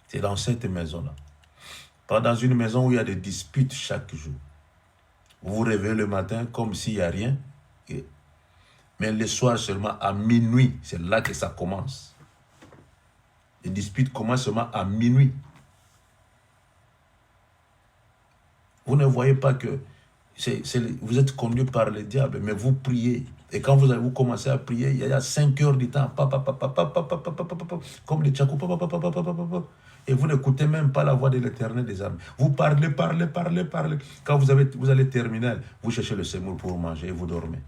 C'est dans cette maison-là. Pas dans une maison où il y a des disputes chaque jour. Vous vous réveillez le matin comme s'il n'y a rien. Mais le soir seulement à minuit, c'est là que ça commence. Les disputes commencent seulement à minuit. Vous ne voyez pas que vous êtes conduit par le diable, mais vous priez. Et quand vous commencez à prier, il y a 5 heures du temps, comme des tchakos, et vous n'écoutez même pas la voix de l'Éternel des armées. Vous parlez. Quand vous allez terminer, vous cherchez le semoule pour manger et vous dormez.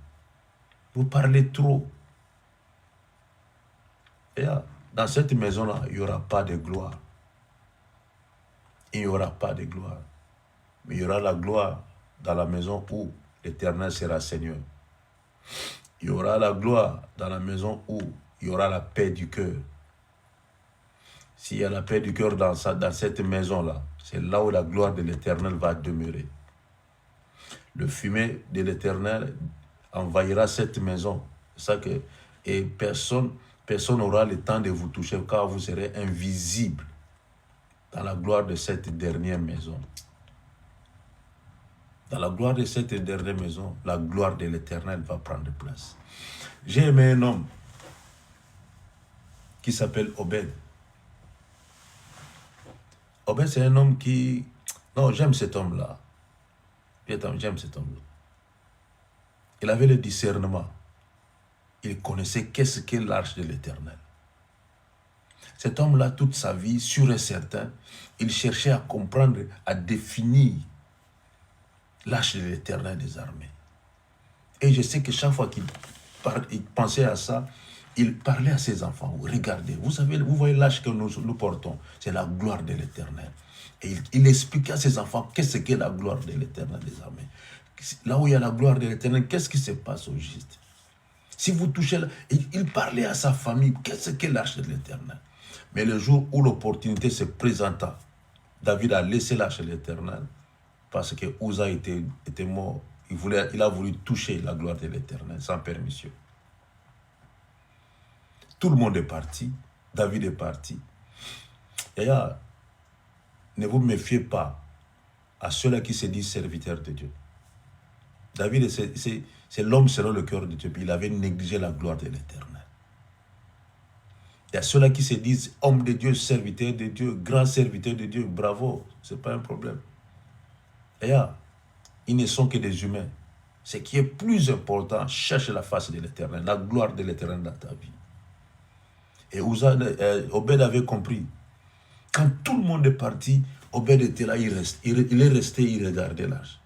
Vous parlez trop. Et dans cette maison-là, il n'y aura pas de gloire. Il n'y aura pas de gloire. Mais il y aura la gloire dans la maison où l'Éternel sera Seigneur. Il y aura la gloire dans la maison où il y aura la paix du cœur. S'il y a la paix du cœur dans cette maison-là, c'est là où la gloire de l'Éternel va demeurer. Le fumet de l'Éternel envahira cette maison. Et personne n'aura le temps de vous toucher car vous serez invisible dans la gloire de cette dernière maison. Dans la gloire de cette dernière maison, la gloire de l'Éternel va prendre place. J'ai aimé un homme qui s'appelle Obed. Obed, c'est un homme qui... Non, j'aime cet homme-là. J'aime cet homme-là. Il avait le discernement. Il connaissait qu'est-ce qu'est l'arche de l'Éternel. Cet homme-là, toute sa vie, sûr et certain, il cherchait à comprendre, à définir l'arche de l'Éternel des armées. Et je sais que chaque fois qu'il pensait à ça, il parlait à ses enfants. Regardez, vous voyez l'arche que nous portons, c'est la gloire de l'Éternel. Et il expliquait à ses enfants qu'est-ce qu'est la gloire de l'Éternel des armées. Là où il y a la gloire de l'Éternel, qu'est-ce qui se passe au juste? Si vous touchez, il parlait à sa famille, qu'est-ce qu'est l'arche de l'Éternel? Mais le jour où l'opportunité se présenta, David a laissé l'arche de l'Éternel parce que Uza était mort. Il a voulu toucher la gloire de l'Éternel sans permission. Tout le monde est parti. David est parti. Et ne vous méfiez pas à ceux-là qui se disent serviteurs de Dieu. David, c'est l'homme selon le cœur de Dieu. Il avait négligé la gloire de l'Éternel. Il y a ceux-là qui se disent homme de Dieu, serviteur de Dieu, grand serviteur de Dieu. Bravo, ce n'est pas un problème. Et ils ne sont que des humains. Ce qui est plus important, cherche la face de l'Éternel, la gloire de l'Éternel dans ta vie. Et Obed avait compris. Quand tout le monde est parti, Obed était là, il est resté, il regardait l'arche.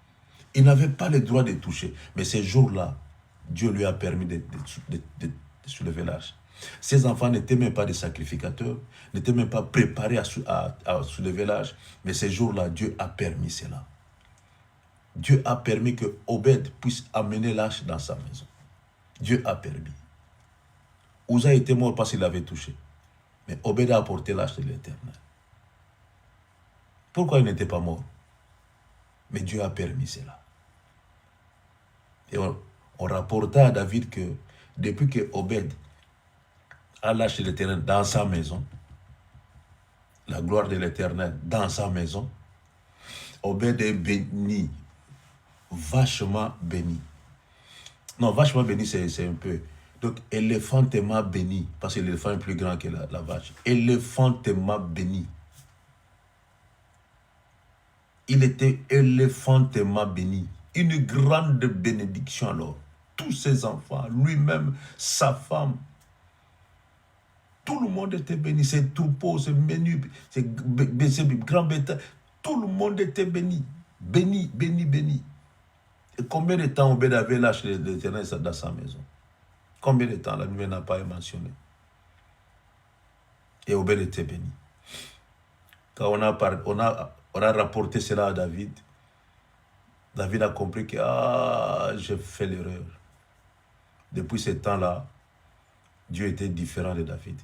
Il n'avait pas le droit de toucher. Mais ces jours-là, Dieu lui a permis de soulever l'arche. Ses enfants n'étaient même pas des sacrificateurs, n'étaient même pas préparés à soulever l'arche. Mais ces jours-là, Dieu a permis cela. Dieu a permis que Obed puisse amener l'arche dans sa maison. Dieu a permis. Uza était mort parce qu'il l'avait touché. Mais Obed a apporté l'arche de l'Éternel. Pourquoi il n'était pas mort? Mais Dieu a permis cela. Et on rapporta à David que depuis que Obed a lâché l'Éternel dans sa maison, la gloire de l'Éternel dans sa maison, Obed est béni, vachement béni. Non, vachement béni, c'est un peu. Donc, éléphantement béni, parce que l'éléphant est plus grand que la vache. Éléphantement béni. Il était éléphantement béni. Une grande bénédiction alors. Tous ses enfants, lui-même, sa femme. Tout le monde était béni. Ses troupeaux, ses menus, ses grands bétails. Tout le monde était béni. Béni, béni, béni. Et combien de temps Obed avait lâché l'Éternel dans sa maison? Combien de temps? La nouvelle n'a pas mentionné. Et Obed était béni. Quand on a rapporté cela à David, David a compris que j'ai fait l'erreur. Depuis ce temps-là, Dieu était différent de David.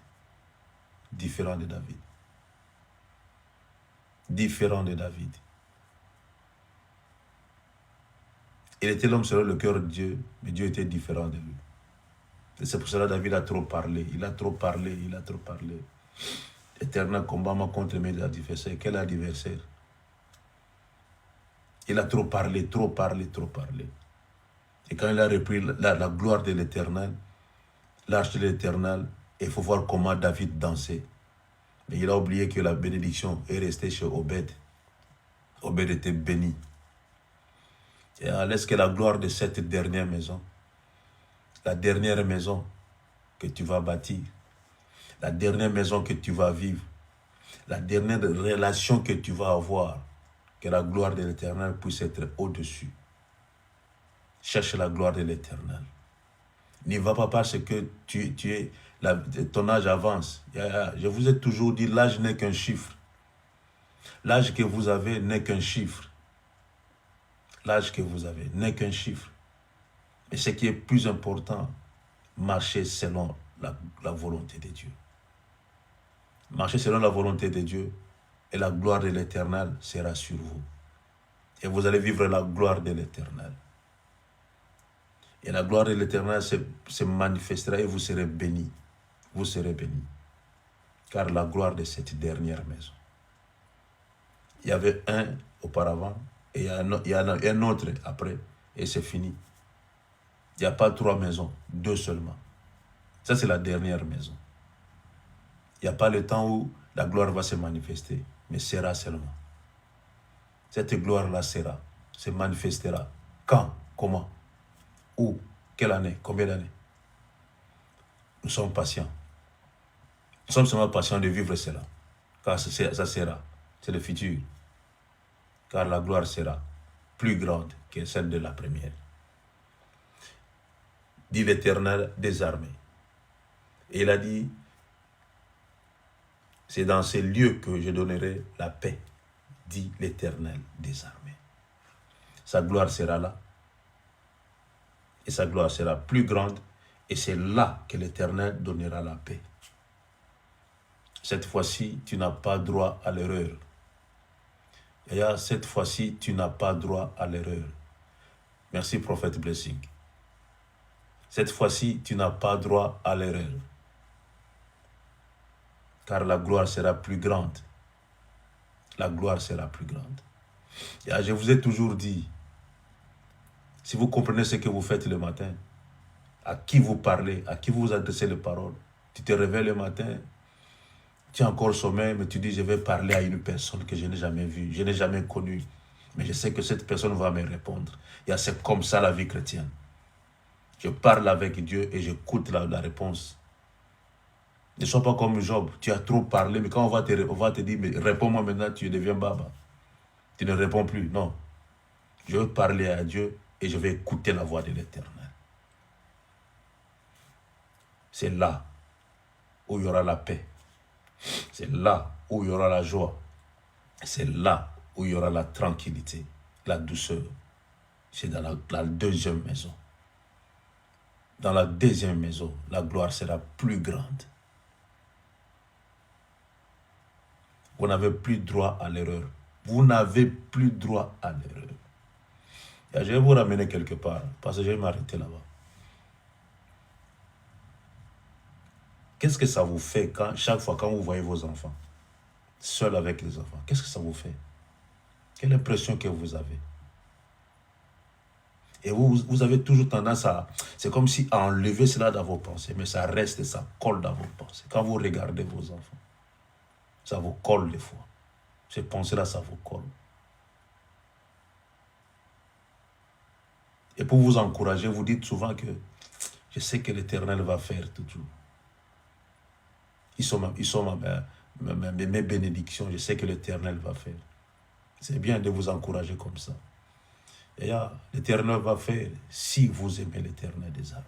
Différent de David. Différent de David. Il était l'homme selon le cœur de Dieu, mais Dieu était différent de lui. Et c'est pour cela que David a trop parlé. Il a trop parlé, il a trop parlé. Éternel combat contre mes adversaires. Quel adversaire? Il a trop parlé, trop parlé, trop parlé. Et quand il a repris la gloire de l'Éternel, l'arche de l'Éternel, il faut voir comment David dansait. Mais il a oublié que la bénédiction est restée chez Obed. Obed était béni. Et laisse que la gloire de cette dernière maison, la dernière maison que tu vas bâtir, la dernière maison que tu vas vivre, la dernière relation que tu vas avoir, que la gloire de l'Éternel puisse être au-dessus. Cherche la gloire de l'Éternel. N'y va pas parce que ton âge avance. Je vous ai toujours dit, l'âge n'est qu'un chiffre. L'âge que vous avez n'est qu'un chiffre. L'âge que vous avez n'est qu'un chiffre. Mais ce qui est plus important, marchez selon la volonté de Dieu. Marchez selon la volonté de Dieu et la gloire de l'Éternel sera sur vous. Et vous allez vivre la gloire de l'Éternel. Et la gloire de l'Éternel se manifestera et vous serez bénis. Vous serez bénis. Car la gloire de cette dernière maison. Il y avait un auparavant et il y a un autre après et c'est fini. Il n'y a pas 3 maisons, 2 seulement. Ça c'est la dernière maison. Il n'y a pas le temps où la gloire va se manifester, mais sera seulement. Cette gloire-là se manifestera. Quand? Comment? Où? Quelle année? Combien d'années? Nous sommes patients. Nous sommes seulement patients de vivre cela. Car ça sera. C'est le futur. Car la gloire sera plus grande que celle de la première. Dit l'Éternel des armées. Et il a dit, c'est dans ces lieux que je donnerai la paix, dit l'Éternel des armées. Sa gloire sera là. Et sa gloire sera plus grande. Et c'est là que l'Éternel donnera la paix. Cette fois-ci, tu n'as pas droit à l'erreur. Et cette fois-ci, tu n'as pas droit à l'erreur. Merci, prophète Blessing. Cette fois-ci, tu n'as pas droit à l'erreur. Car la gloire sera plus grande. La gloire sera plus grande. Et je vous ai toujours dit, si vous comprenez ce que vous faites le matin, à qui vous parlez, à qui vous adressez les paroles, tu te réveilles le matin, tu es encore au sommeil, mais tu dis, je vais parler à une personne que je n'ai jamais vue, je n'ai jamais connue, mais je sais que cette personne va me répondre. Et c'est comme ça la vie chrétienne. Je parle avec Dieu et j'écoute la réponse Ne sois pas comme Job. Tu as trop parlé, mais quand on va te dire, mais réponds-moi maintenant, tu deviens baba. Tu ne réponds plus. Non. Je veux parler à Dieu et je vais écouter la voix de l'Éternel. C'est là où il y aura la paix. C'est là où il y aura la joie. C'est là où il y aura la tranquillité, la douceur. C'est dans la deuxième maison. Dans la deuxième maison, la gloire sera plus grande. Vous n'avez plus droit à l'erreur. Vous n'avez plus droit à l'erreur. Je vais vous ramener quelque part, parce que je vais m'arrêter là-bas. Qu'est-ce que ça vous fait chaque fois quand vous voyez vos enfants, seuls avec les enfants? Qu'est-ce que ça vous fait? Quelle impression que vous avez? Et vous avez toujours tendance à... C'est comme si à enlever cela dans vos pensées, mais ça reste et ça colle dans vos pensées. Quand vous regardez vos enfants, ça vous colle des fois. Ces pensées-là, ça vous colle. Et pour vous encourager, vous dites souvent que je sais que l'Éternel va faire toujours. Ils sont mes bénédictions, je sais que l'Éternel va faire. C'est bien de vous encourager comme ça. Et l'Éternel va faire si vous aimez l'Éternel des armées.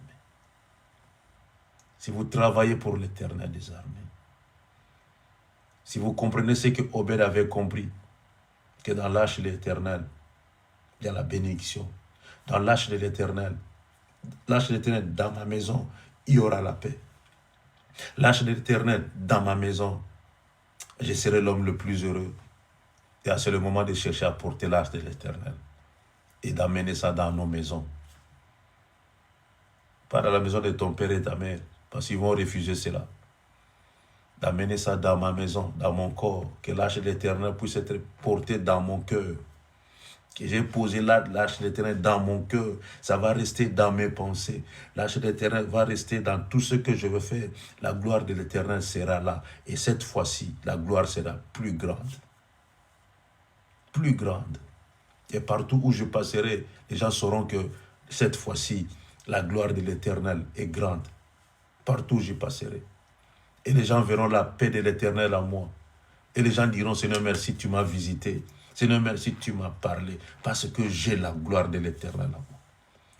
Si vous travaillez pour l'Éternel des armées. Si vous comprenez ce que Obed avait compris, que dans l'arche de l'Éternel, il y a la bénédiction. Dans l'arche de l'Éternel, dans ma maison, il y aura la paix. L'arche de l'Éternel, dans ma maison, je serai l'homme le plus heureux. Et c'est le moment de chercher à porter l'arche de l'Éternel et d'amener ça dans nos maisons. Pas dans la maison de ton père et ta mère, parce qu'ils vont refuser cela. D'amener ça dans ma maison, dans mon corps, que l'arche de l'Éternel puisse être portée dans mon cœur. Que j'ai posé l'arche de l'Éternel dans mon cœur, ça va rester dans mes pensées. L'arche de l'Éternel va rester dans tout ce que je veux faire. La gloire de l'Éternel sera là. Et cette fois-ci, la gloire sera plus grande. Plus grande. Et partout où je passerai, les gens sauront que cette fois-ci, la gloire de l'Éternel est grande. Partout où je passerai. Et les gens verront la paix de l'Éternel en moi. Et les gens diront, Seigneur, merci, tu m'as visité. Seigneur, merci, tu m'as parlé. Parce que j'ai la gloire de l'Éternel en moi.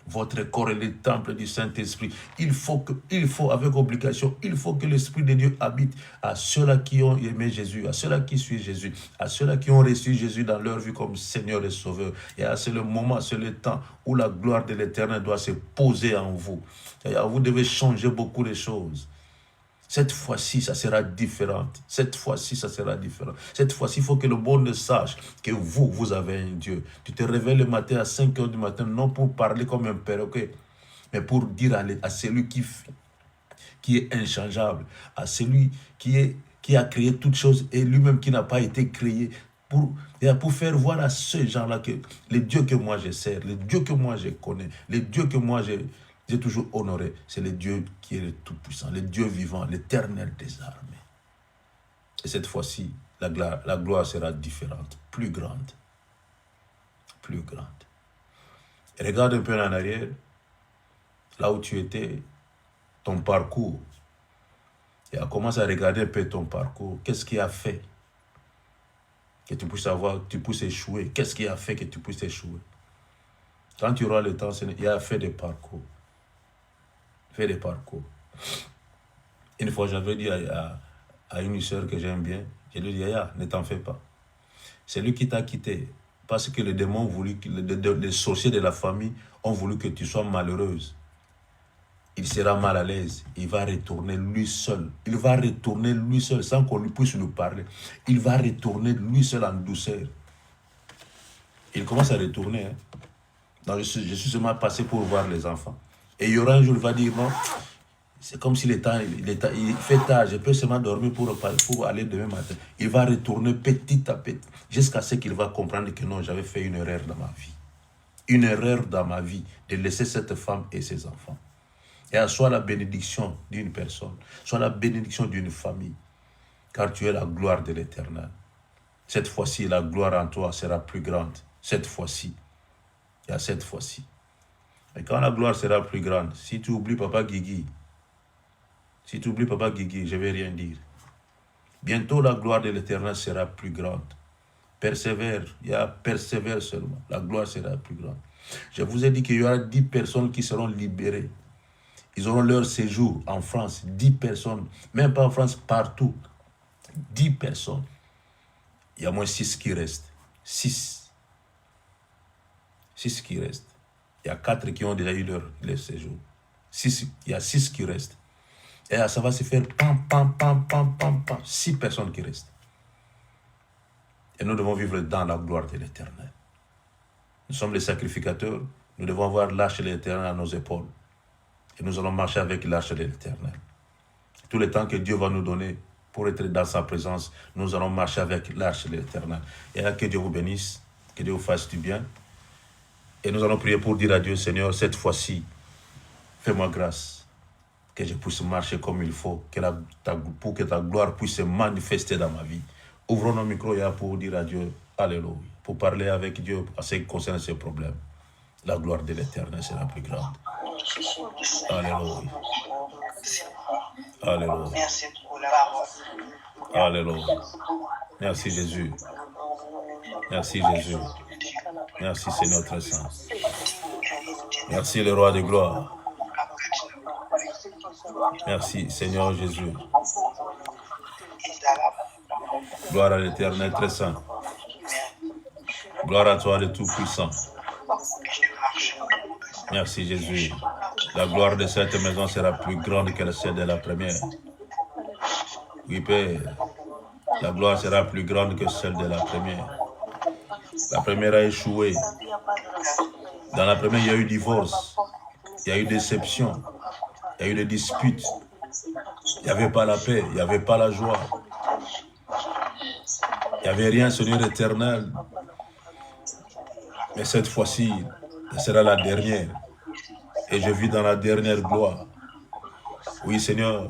Votre corps est le temple du Saint-Esprit. Il faut, avec obligation, il faut que l'Esprit de Dieu habite à ceux-là qui ont aimé Jésus, à ceux-là qui suivent Jésus, à ceux-là qui ont reçu Jésus dans leur vie comme Seigneur et Sauveur. Et c'est le moment, c'est le temps où la gloire de l'Éternel doit se poser en vous. C'est-à-dire, vous devez changer beaucoup de choses. Cette fois-ci, ça sera différent. Cette fois-ci, ça sera différent. Cette fois-ci, il faut que le monde sache que vous avez un Dieu. Tu te réveilles le matin à 5 h du matin, non pour parler comme un perroquet, mais pour dire à celui qui est inchangeable, à celui qui a créé toutes choses et lui-même qui n'a pas été créé, pour faire voir à ces gens-là que les dieux que moi je sers, les dieux que moi je connais, les dieux que moi j'ai toujours honoré, c'est le Dieu qui est le Tout-Puissant, le Dieu vivant, l'Éternel des armées. Et cette fois-ci, la gloire sera différente, plus grande. Plus grande. Et regarde un peu en arrière, là où tu étais, ton parcours. Et commence à regarder un peu ton parcours. Qu'est-ce qui a fait que tu puisses échouer? Qu'est-ce qui a fait que tu puisses échouer? Quand tu auras le temps, il y a fait des parcours. Fais des parcours. Une fois, j'avais dit à une soeur que j'aime bien, je lui ai dit, Yaya, ne t'en fais pas. C'est lui qui t'a quitté. Parce que les démons les sorciers de la famille ont voulu que tu sois malheureuse. Il sera mal à l'aise. Il va retourner lui seul. Il va retourner lui seul sans qu'on lui puisse lui parler. Il va retourner lui seul en douceur. Il commence à retourner. Hein. Donc, je suis seulement passé pour voir les enfants. Et il y aura un jour, il va dire, non, c'est comme si il fait tard, je peux seulement dormir pour aller demain matin. Il va retourner petit à petit, jusqu'à ce qu'il va comprendre que non, j'avais fait une erreur dans ma vie. Une erreur dans ma vie, de laisser cette femme et ses enfants. Et soit la bénédiction d'une personne, soit la bénédiction d'une famille, car tu es la gloire de l'Éternel. Cette fois-ci, la gloire en toi sera plus grande. Cette fois-ci. Il y a cette fois-ci. Et quand la gloire sera plus grande, si tu oublies Papa Guigui, Si tu oublies Papa Guigui, je ne vais rien dire. Bientôt, la gloire de l'Éternel sera plus grande. Persévère, persévère seulement. La gloire sera plus grande. Je vous ai dit qu'il y aura 10 personnes qui seront libérées. Ils auront leur séjour en France. 10 personnes, même pas en France, partout. 10 personnes. Il y a moins 6 qui restent. 6. 6 qui restent. Il y a 4 qui ont déjà eu leur séjour. 6, il y a 6 qui restent. Et là, ça va se faire pam, pam, pam, pam, pam, pam. 6 personnes qui restent. Et nous devons vivre dans la gloire de l'Éternel. Nous sommes les sacrificateurs. Nous devons avoir l'arche de l'Éternel à nos épaules. Et nous allons marcher avec l'arche de l'Éternel. Tout le temps que Dieu va nous donner pour être dans sa présence, nous allons marcher avec l'arche de l'Éternel. Et là, que Dieu vous bénisse, que Dieu vous fasse du bien. Et nous allons prier pour dire à Dieu, Seigneur, cette fois-ci, fais-moi grâce, que je puisse marcher comme il faut, pour que ta gloire puisse se manifester dans ma vie. Ouvrons nos micros pour dire à Dieu, Alléluia, pour parler avec Dieu à ce qui concerne ces problèmes. La gloire de l'Éternel sera plus grande. Alléluia. Alléluia. Alléluia. Merci Jésus. Merci Jésus. Merci Seigneur très saint. Merci le roi de gloire. Merci Seigneur Jésus. Gloire à l'Éternel très saint. Gloire à toi le Tout-Puissant. Merci Jésus. La gloire de cette maison sera plus grande que celle de la première. Oui, Père. La gloire sera plus grande que celle de la première. La première a échoué. Dans la première, il y a eu divorce. Il y a eu déception. Il y a eu des disputes. Il n'y avait pas la paix. Il n'y avait pas la joie. Il n'y avait rien, Seigneur éternel. Mais cette fois-ci, ce sera la dernière. Et je vis dans la dernière gloire. Oui, Seigneur,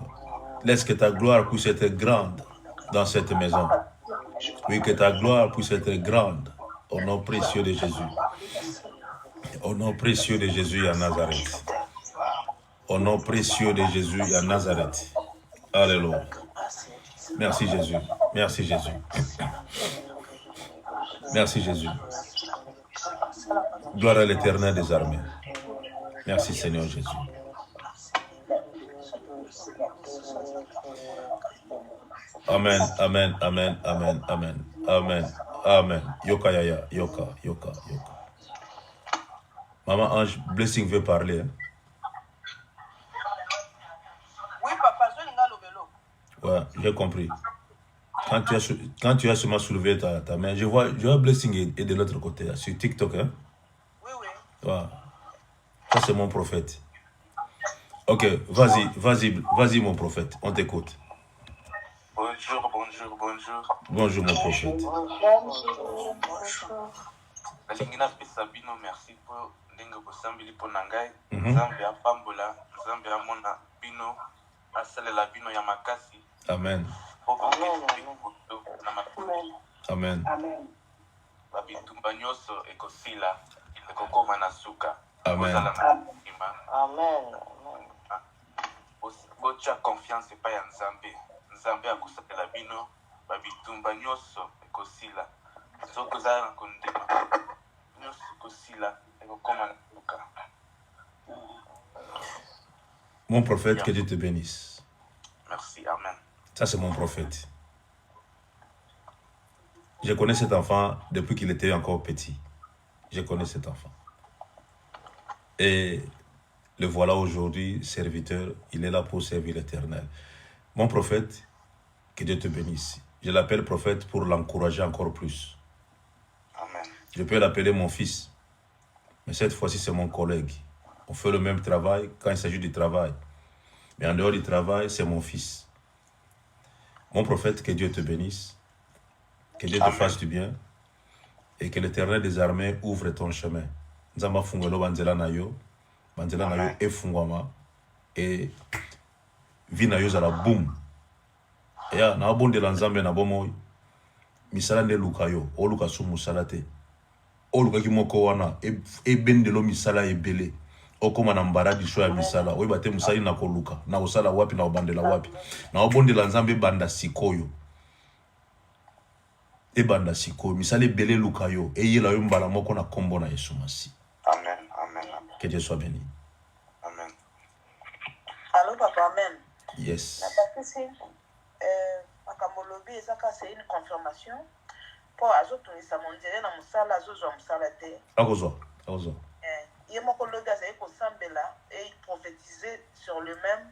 laisse que ta gloire puisse être grande dans cette maison. Oui, que ta gloire puisse être grande au nom précieux de Jésus. Au nom précieux de Jésus à Nazareth. Au nom précieux de Jésus à Nazareth. Alléluia. Merci Jésus. Merci Jésus. Merci Jésus. Gloire à l'Éternel des armées. Merci Seigneur Jésus. Amen, amen, amen, amen, amen, amen, amen. Yoka yaya, yoka, yoka, yoka. Maman Ange, Blessing veut parler. Hein? Oui, papa, je n'ai pas le vélo. Ouais, j'ai compris. Quand tu as seulement soulevé ta main, je vois Blessing est de l'autre côté, là, sur TikTok. Hein? Oui, oui. Ouais. Ça, c'est mon prophète. Ok, vas-y, mon prophète. On t'écoute. Bonjour, bonjour, bonjour. Bonjour, mon prophète. Balingina Sabino, merci pour Dengo Sambili Ponangai. Zambia Pambola, Zambia Mona Bino, Asalela Bino Yamakasi. Amen. Amen. Babitumba nyoso ekosila, ekokoma na suka. Amen. Amen. Bocha confiance pa ya Nzambe. Nzambe akosalela bino, babitumba nyoso ekosila. Soko za na kondema. Nyoso ekosila, ekokoma na suka. Mon prophète, que Dieu te bénisse. Merci, amen. Ça, c'est mon prophète. Je connais cet enfant depuis qu'il était encore petit. Je connais cet enfant. Et le voilà aujourd'hui, serviteur. Il est là pour servir l'Éternel. Mon prophète, que Dieu te bénisse. Je l'appelle prophète pour l'encourager encore plus. Amen. Je peux l'appeler mon fils. Mais cette fois-ci, c'est mon collègue. On fait le même travail quand il s'agit du travail. Mais en dehors du travail, c'est mon fils. Mon prophète, que Dieu te bénisse. Que Dieu te fasse du bien. Et que l'Éternel des armées ouvre ton chemin. Nzamba fungolo banzela na yo. Banzela na yo efungwama. Et vina yo zala boum. Ya na bonde la nzambe na bomo. Misala ne luka yo. O luka su musala te. O luka ki moko wana. E bendelo misala ebele. okoma na mbara disho ya misala oyi bate musali na koluka na osala wapi na obandela wapi na obondela nzambe banda sikoyo e banda sikoyo misali bele luka yo e yela yo mbala moko na kombo na Yesu Masi. Amen, amen, amen. Que Dieu soit béni. Amen. Allô, papa, amen. Yes. Makamolobi ezaka c'est une confirmation pour azotungisa mondele na musala azozwa musala te. Akozwa. Ye moko lobi azali kosambela et prophétiser sur le même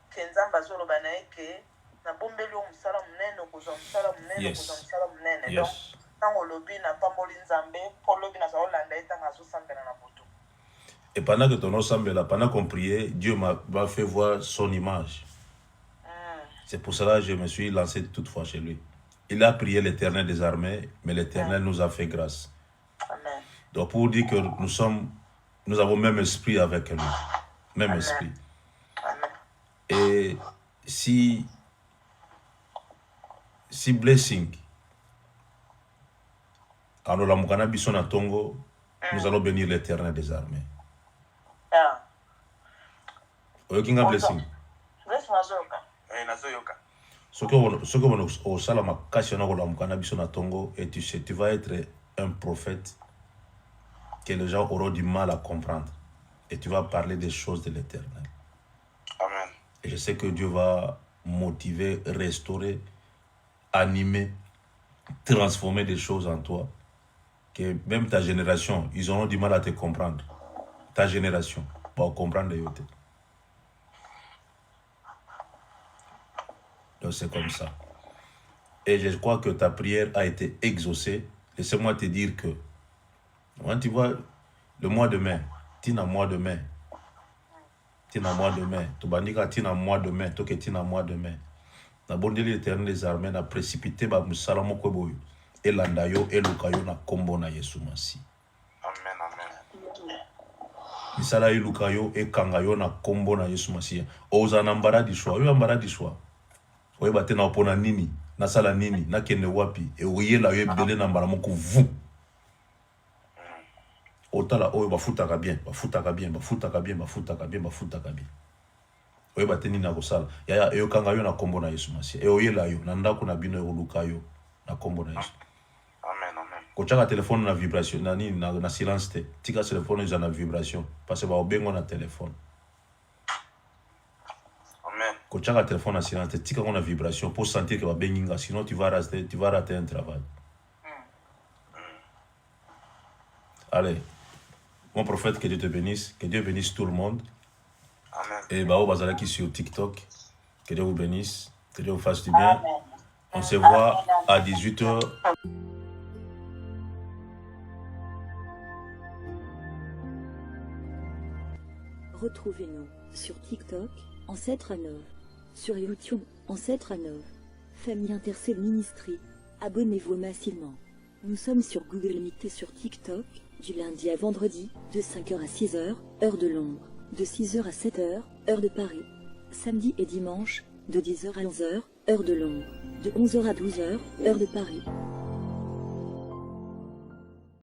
que nzambe azoloba na ye ke na bombeli o musala munene okozwa musala munene okozwa musala munene. Donc ntango lobi na pamboli nzambe po lobi na zaolanda ye ntango azosambela na boto. Et pendant que ton sambela, pendant qu'on priait, Dieu m'a fait voir son image. C'est pour cela que je me suis lancé toutefois chez lui. Il a prié l'Éternel des armées, mais l'Éternel nous a fait grâce. Amen. Donc pour dire que nous avons même esprit avec lui. Même Amen. esprit. Amen. Et si blessing, alors la Mukana Bissona Tongo, nous allons bénir l'Éternel des armées. Oyokinga blessing. Bless mazoka. Nazoyoka. Ce que au salama kashona ko la Mukana Bissona Tongo, et tu sais, tu vas être un prophète que les gens auront du mal à comprendre. Et tu vas parler des choses de l'Éternel. Amen. Et je sais que Dieu va motiver, restaurer, animer, transformer des choses en toi. Que même ta génération, ils auront du mal à te comprendre. Ta génération va comprendre les autres. Donc c'est comme ça. Et je crois que ta prière a été exaucée. Laissez-moi te dire que, quand tu vois le mois de mai, tina mois de mai, tina mois de mai, tu bandika tina mois de mai, toke tina mois de mai. Na bondeli l'Éternel des armées na précipité ba musalamo kweboyo. Et landayo et lukayo na kombo na Yesu Masi. Amen, amen. Misala e lukayo e kangayo na kombo na Yesu Masi. Oza na mbara di shwa, yo mbara di shwa. Oye bate na opona nini, na sala nini, na kende wapi, e oye la yo bele na mbara moko vu. Otala oye bafutaka bien. Oye bate nini na kosala. Ya yo kangayo na kombo na Yesu Masi. E oye la yo, na ndako na bino e lukayo na kombo na Yesu. Amen, amen. Kochaka téléphone na vibration, na silence te. Tika téléphone na vibration. Parce que ba obengo na téléphone. Amen. Kochaka téléphone na silence te. Tika na vibration pour sentir que ba benginga. Sinon tu vas rater un travail. Allez. Mon prophète, que Dieu te bénisse. Que Dieu bénisse tout le monde. Amen. Et Bao Bazalaki sur TikTok. Que Dieu vous bénisse. Que Dieu vous fasse du bien. On se voit à 18h. Retrouvez-nous sur TikTok, Ancêtre à Nov, sur YouTube, Ancêtre à Nov, Famille Intercelle Ministry. Abonnez-vous massivement. Nous sommes sur Google Meet et sur TikTok, du lundi à vendredi, de 5h à 6h, heure de Londres, de 6h à 7h, heure de Paris. Samedi et dimanche, de 10h à 11h, heure de Londres, de 11h à 12h, heure de Paris.